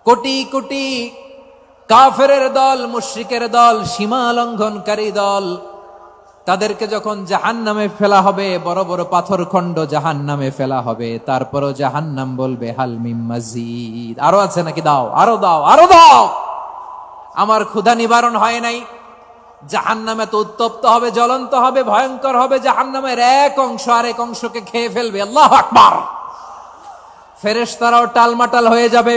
কোটি কোটি কাফেরের দল, মুশরিকের দল, সীমা লঙ্ঘনকারী দল, তাদেরকে যখন জাহান্নামে ফেলা হবে, বড় বড় পাথর খণ্ড জাহান্নামে ফেলা হবে, তারপরও জাহান্নাম বলবে হাল মিম মাজিদ, আরো আছে নাকি, দাও, আরো দাও, আরো দাও। আমার ক্ষুধা নিবারণ হয় নাই। জাহান্নামে তো উত্তপ্ত হবে, জ্বলন্ত হবে, ভয়ঙ্কর হবে। জাহান্নামের এক অংশ আরেক অংশকে খেয়ে ফেলবে। আল্লাহু আকবার। ফেরেশতারাও টালমাটাল হয়ে যাবে।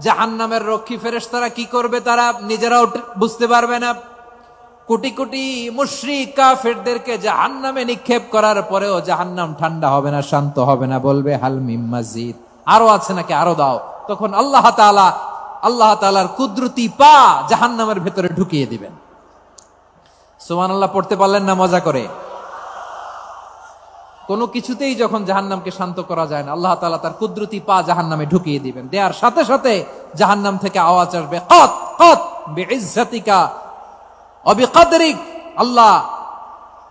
জাহান্নামের রক্ষী ফেরেশতারা কি করবে তারা নিজেরাও বুঝতে পারবে না। কোটি কোটি মুশরিক কাফেরদেরকে জাহান্নামে নিক্ষেপ করার পরেও জাহান্নাম ঠান্ডা হবে না, শান্ত হবে না, বলবে হাল মিম মাজিদ, আরো আছে নাকি, আরো দাও। তখন আল্লাহ তাআলার কুদরতি পা জাহান্নামের ভেতরে ঢুকিয়ে দিবেন। সুবহানাল্লাহ পড়তে পারলেন না মজা করে? কোনো কিছুতেই যখন জাহান্নামকে শান্ত করা যায় না, আল্লাহ তাআলা তার কুদরতি পা জাহান্নামে ঢুকিয়ে দিবেন। দেয়ার সাথে সাথে জাহান্নাম থেকে আওয়াজ আসবে, কত কত বিইজ্জাতিকা ওয়া বিকদরিক, আল্লাহ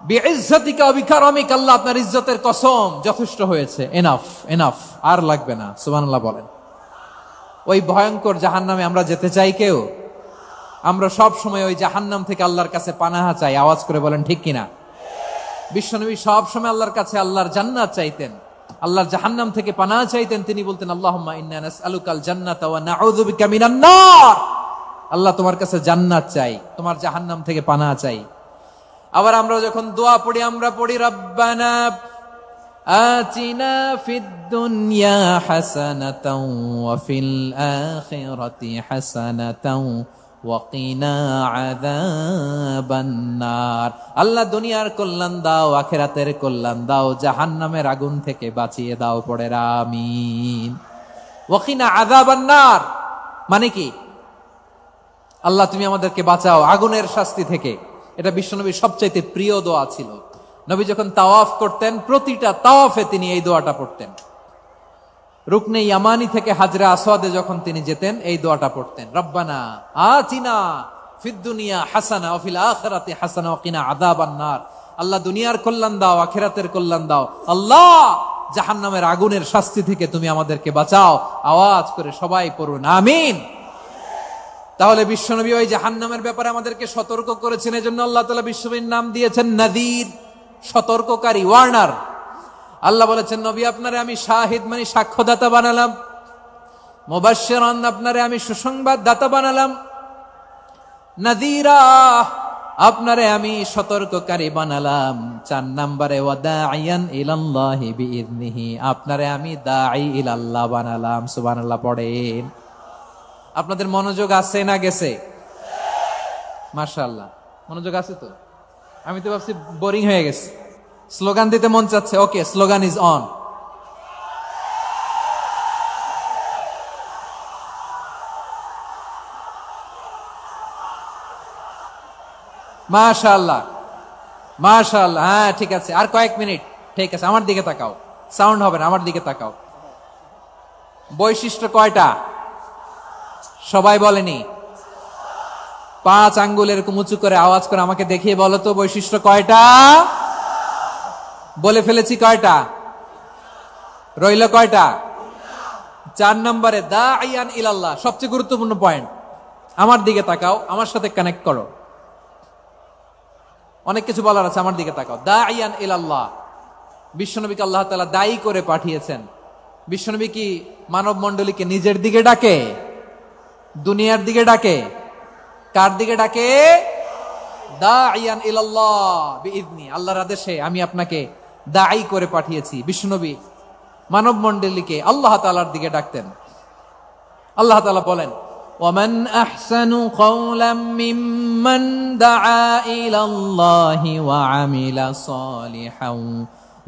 বিইজ্জাতিকা ওয়া বিকারামিক, আল্লাহ আপনার ইজ্জতের কসম, যথেষ্ট হয়েছে, এনাফ এনাফ, আর লাগবে না। সুবহানাল্লাহ বলেন। ওই ভয়ঙ্কর জাহান্নামে আমরা যেতে চাই কেউ? আমরা সব সময় ওই জাহান্নাম থেকে আল্লাহর কাছে পানাহা চাই। আওয়াজ করে বলেন ঠিক কিনা? বিশ্বনবী সব সময় আল্লাহর কাছে আল্লাহর জান্নাত চাইতেন, আল্লাহর জাহান্নাম থেকে পানাহা চাইতেন। তিনি বলতেন আল্লাহুম্মা ইন্না নাসআলুকাল জান্নাতা ওয়া নাউযু বিকা মিনান নার, আল্লাহ তোমার কাছে জান্নাত চাই, তোমার জাহান্নাম থেকে পানাহা চাই। আবার আমরা যখন দোয়া পড়ি, আমরা পড়ি রব্বানা আতিনা ফিদ দুনিয়া হাসানাতাও ওয়া ফিল আখিরাতি হাসানাতাও ওয়া কিনা আযাবান নার, আল্লাহ দুনিয়ার কল্যাণ দাও, আখিরাতের কল্যাণ দাও, জাহান্নামের আগুন থেকে বাঁচিয়ে দাও। পড়ে আমিন। ওয়া কিনা আযাবান নার মানে কি? আল্লাহ তুমি আমাদেরকে বাঁচাও আগুনের শাস্তি থেকে। এটা বিশ্বনবীর সবচাইতে প্রিয় দোয়া ছিল। নবী যখন তাওয়াফ করতেন, প্রতিটা তাওয়াফে তিনি এই দোয়াটা পড়তেন। রুকনে ইয়ামানি থেকে হাজরে আসওয়াদে যখন তিনি যেতেন, এই দোয়াটা পড়তেন, রব্বানা আতিনা ফিদ দুনিয়া হাসানা ওয়া ফিল আখিরাতি হাসানা ওয়া কিনা আযাবান নার, আল্লাহ দুনিয়ার কল্যাণ দাও, আখিরাতের কল্যাণ দাও, আল্লাহ জাহান্নামের আগুনের শাস্তি থেকে তুমি আমাদেরকে বাঁচাও। আওয়াজ করে সবাই পড়ুন আমিন। তাহলে বিশ্বনবী ওই জাহান্নামের ব্যাপারে আমাদেরকে সতর্ক করেছেন। এজন্য আল্লাহ তাআলা বিশ্বনবীর নাম দিয়েছেন নাযীর, সতর্ককারী, ওয়ার্নার। আল্লাহ বলেছেন নবী আপনারে আমি শাহিদ মানে সাক্ষ্যদাতা বানালাম, মুবাশশিরান আপনারে আমি সুসংবাদ দাতা বানালাম, নাযীরা আপনারে আমি সতর্ককারী বানালাম। 4 নম্বরে ওয়া দাঈয়ান ইলাল্লাহি বিইذনিহি, আপনারে আমি দাঈ ইলাল্লাহ বানালাম। সুবহানাল্লাহ পড়েন। আপনাদের মনোযোগ আছে না গেছে? মাশাআল্লাহ মনোযোগ আছে তো। আমি তো ভাবছি বোরিং হয়ে গেছে, স্লোগান দিতে মন চাচ্ছে। ওকে, স্লোগান ইজ অন। মাশাআল্লাহ মাশাআল্লাহ, হ্যাঁ ঠিক আছে, আর কয়েক মিনিট। ঠিক আছে, আমার দিকে তাকাও, সাউন্ড হবে না, আমার দিকে তাকাও। বৈশিষ্ট্য কয়টা সবাই বলেনি? 5 আঙ্গুল এরকম উঁচু করে আওয়াজ করে আমাকে দেখিয়ে বলো তো বৈশিষ্ট্য কয়টা? বলে ফেলেছি কয়টা? রইল কয়টা? 4 নম্বরে দাঈয়ান ইলাল্লাহ, সবচেয়ে গুরুত্বপূর্ণ পয়েন্ট। আমার দিকে তাকাও, আমার সাথে কানেক্ট করো। অনেক কিছু বলার আছে, আমার দিকে তাকাও। দাঈয়ান ইলাল্লাহ, বিশ্বনবীকে আল্লাহ তাআলা দায়ী করে পাঠিয়েছেন। বিশ্বনবী কি মানব মণ্ডলীকে নিজের দিকে ডাকে? দুনিয়ার দিকে ডাকে? কার দিকে ডাকে? দাঈয়ান ইলাল্লাহ বিইذনি, আল্লাহর আদেশে আমি আপনাকে দাঈ করে পাঠিয়েছি। বিশ্বনবী মানব মণ্ডলীকে আল্লাহ তাআলার দিকে ডাকতেন। আল্লাহ তাআলা বলেন ওয়ামান আহসানু কাওলাম মিম্মান দাআ ইলাল্লাহি ওয়া আমিলা সালিহান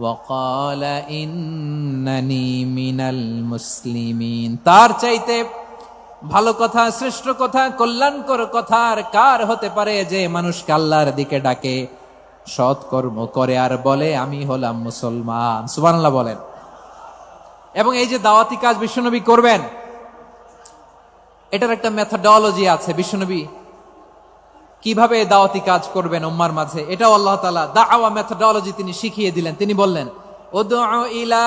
ওয়া ক্বালা ইন্নানি মিনাল মুসলিমিন, তার চাইতে ভালো কথা, শ্রেষ্ঠ কথা, কল্যাণকর কথা আর কার হতে পারে যে মানুষকে আল্লাহর দিকে ডাকে, সৎকর্ম করে আর বলে আমি হলাম মুসলমান। সুবহানাল্লাহ বলেন। এবং এই যে দাওয়াতি কাজ বিশ্বনবী করবেন, এটার একটা মেথডোলজি আছে। বিশ্বনবী কিভাবে দাওয়াতি কাজ করবেন উম্মার মাঝে, এটাও আল্লাহ তাআলা দাওয়া মেথডোলজি তিনি শিখিয়ে দিলেন। তিনি বললেন উদউ ইলা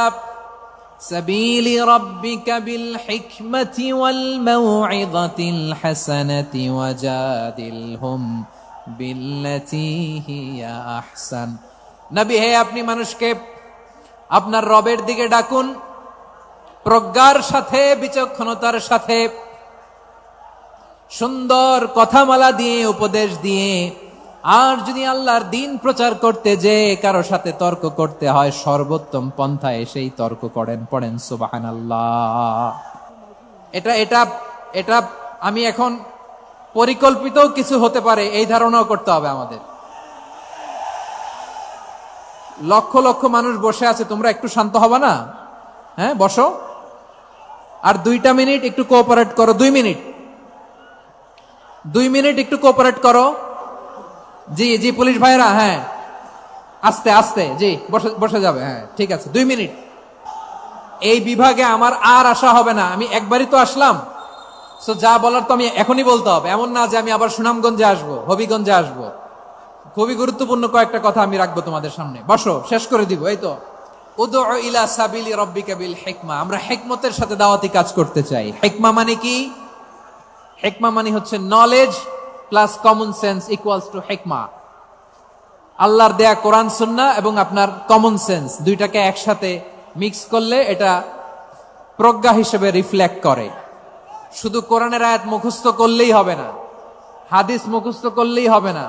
সাবিলি রাব্বিকা বিল হিকমাতি ওয়াল মাউইযাতিল হাসানাতি ওয়াজাদিলহুম বিল্লাতী হিয়া আহসান। নবী হে, আপনি মানুষকে আপনার রবের দিকে ডাকুন প্রজ্ঞার সাথে, বিচক্ষণতার সাথে, সুন্দর কথামালা দিয়ে, উপদেশ দিয়ে। আর যদি আল্লাহর দিন প্রচার করতে যে কারো সাথে তর্ক করতে হয়, সর্বোত্তম পন্থায় সেই তর্ক করেন। পড়েন সুবহানাল্লাহ। এটা এটা এটা আমি এখন পরিকল্পিত কিছু হতে পারে এই ধারণাও করতে হবে আমাদের। লক্ষ লক্ষ মানুষ বসে আছে, তোমরা একটু শান্ত হবে না? হ্যাঁ, বসো। আর 2 মিনিট একটু কোঅপারেট করো। 2 মিনিট একটু কোঅপারেট করো। জি জি, পুলিশ ভাইরা, হ্যাঁ, আস্তে আস্তে, জি, বসে যাবে। হ্যাঁ, ঠিক আছে, 2 মিনিট। এই বিভাগে আমার আর আসা হবে না, আমি একবারই তো আসলাম। সো যা বলার তো আমি এখনই বলতে হবে, এমন না যে আমি আবার সুনামগঞ্জে আসবো, হবিগঞ্জে আসবো। খুবই গুরুত্বপূর্ণ কয়েকটা কথা আমি রাখবো তোমাদের সামনে। বসো, শেষ করে দিব। এই তো, উদউ ইলা সাবিলি রাব্বিকা বিল হিকমা। আমরা হিকমতের সাথে দাওয়াতি কাজ করতে চাই। হিকমা মানে কি? হিকমা মানে হচ্ছে knowledge plus common sense equals to হিকমা। আল্লাহর দেয়া কোরআন সুন্নাহ এবং আপনার কমন সেন্স দুইটাকে একসাথে মিক্স করলে এটা প্রজ্ঞা হিসেবে রিফ্লেক্ট করে। শুধু কোরআনের আয়াত মুখস্থ করলেই হবে না, হাদিস মুখস্থ করলেই হবে না,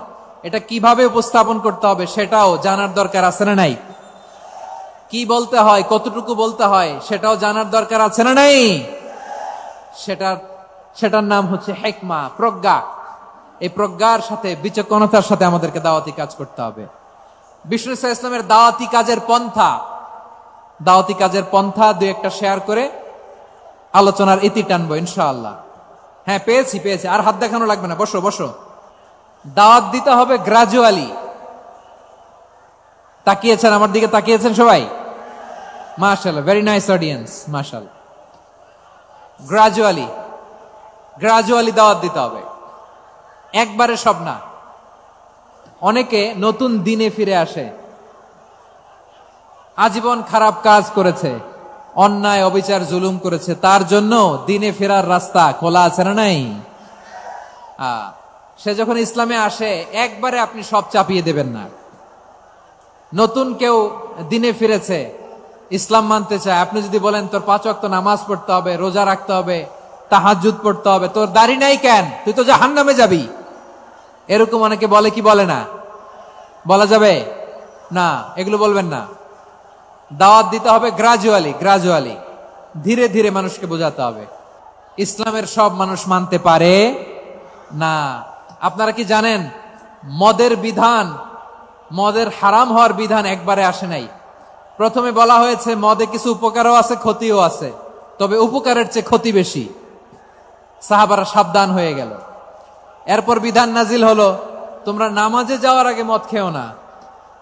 এটা কিভাবে উপস্থাপন করতে হবে সেটাও জানার দরকার আছে না নাই? কি বলতে হয়, কতটুকু বলতে হয় সেটাও জানার দরকার আছে না নাই? সেটার নাম হচ্ছে হিকমা, প্রজ্ঞা। এই প্রজ্ঞার সাথে, বিচক্ষণতার সাথে আমাদেরকে দাওয়াতি কাজ করতে হবে। বিষ্ণু ইসলামের দাওয়াতি কাজের পন্থা 2-1টা শেয়ার করে আলোচনার ইতি টানবো ইনশাআল্লাহ। হ্যাঁ, পেয়েছি। আর হাত দেখানো লাগবে না, বসো। দাওয়াত দিতে হবে গ্রাজুয়ালি। তাকিয়েছেন আমার দিকে, তাকিয়েছেন সবাই? মাশাআল্লাহ, ভেরি নাইস অডিয়েন্স, মাশাআল্লাহ। গ্রাজুয়ালি দাওয়াত দিতে হবে, একবারে সব না। অনেকে নতুন দিনে ফিরে আসে, আজীবন খারাপ কাজ করেছে, অন্যায় অবিচার জুলুম করেছে, তার জন্য দিনে ফেরার রাস্তা খোলা আছে না নাই? সে যখন ইসলামে আসে একবারে আপনি সব চাপিয়ে দেবেন না। নতুন কেউ দিনে ফিরেছে, ইসলাম মানতে চায়, আপনি যদি বলেন তোর 5 ওয়াক্ত নামাজ পড়তে হবে, রোজা রাখতে হবে, তাহাজ্জুদ পড়তে হবে, তোর দাড়ি নাই কেন, তুই তো জাহান্নামে যাবি, এরকম অনেকে বলে কি বলে না? বলা যাবে না, এগুলো বলবেন না। দাওয়াত দিতে হবে গ্রাজুয়ালি, ধীরে ধীরে মানুষকে বোঝাতে হবে। ইসলামের সব মানুষ মানতে পারে না। আপনারা কি জানেন মদের হারাম হওয়ার বিধান একবারে আসে নাই। প্রথমে বলা হয়েছে মদে কিছু উপকারও আছে, ক্ষতিও আছে, তবে উপকারের চেয়ে ক্ষতি বেশি। সাহাবারা সাবধান হয়ে গেল। এরপর বিধান নাজিল হলো, তোমরা নামাজে যাওয়ার আগে মদ খেও না।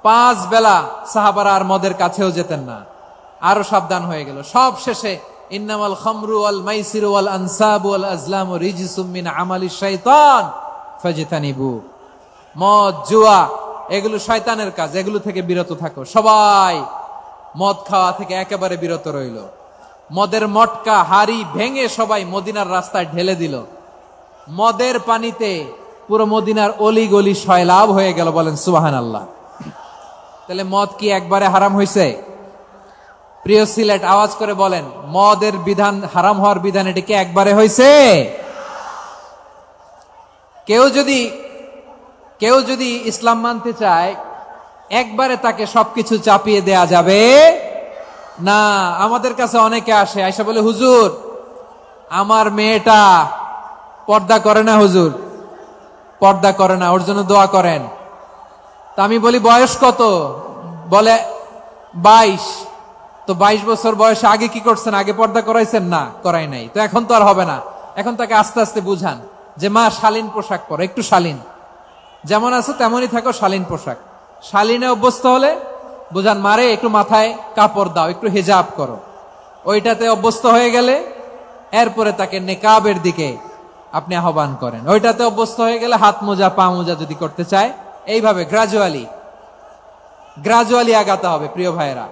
5 বেলা সাহাবারা আর মদের কাছেও যেতেন না, আরো সাবধান হয়ে গেল। সব শেষে ইন্নামাল খামরু ওয়াল মাইসিরু ওয়াল আনসাবু ওয়াল আজলামু রিজসুম মিন আমালিশ শাইতান ফাজতানিবু। মদ, জুয়া এগুলো শয়তানের কাজ, এগুলো থেকে বিরত থাকো। সবাই মদ খাওয়া থেকে একেবারে বিরত রইল। মদের মটকা হাড়ি ভেঙে সবাই মদিনার রাস্তায় ঢেলে দিল। মদের পানিতে পুরো মদিনার অলি গলি সয়লাভ হয়ে গেল। বলেন সুবহানাল্লাহ। তাহলে মদ কি একবারে হারাম হয়েছে? প্রিয় সিলেট, আওয়াজ করে বলেন, মদের বিধান, হারাম হওয়ার বিধান এটা কি একবারে হয়েছে? কেউ যদি ইসলাম মানতে চায় একবারে তাকে সবকিছু চাপিয়ে দেয়া যাবে না। আমাদের কাছে অনেকে আসে, আয়সা বলে, হুজুর আমার মেয়েটা পর্দা করে না, হুজুর পর্দা করে না, ওর জন্য দোয়া করেন। তা আমি বলি বয়স কত? বলে 22। তো 22 বছর বয়সে আগে কি করছেন? আগে পর্দা করাইছেন? না, করাই নাই। তো এখন তো আর হবে না। এখন তাকে আস্তে আস্তে বুঝান যে মা শালীন পোশাক পরো, একটু শালীন, যেমন আছো তেমনই থাকো, শালীন পোশাক। শালীনে অভ্যস্ত হলে বুঝান, মারে একটু মাথায় কাপড় দাও, একটু হিজাব করো। ওইটাতে অভ্যস্ত হয়ে গেলে এরপরে তাকে নেকাবের দিকে আপনি আহ্বান করেন। ওইটাতে অভ্যস্ত হয়ে গেলে হাত মোজা, পা মোজা যদি করতে চায়, এইভাবে গ্রাজুয়ালি আগাতে হবে প্রিয় ভাইয়েরা।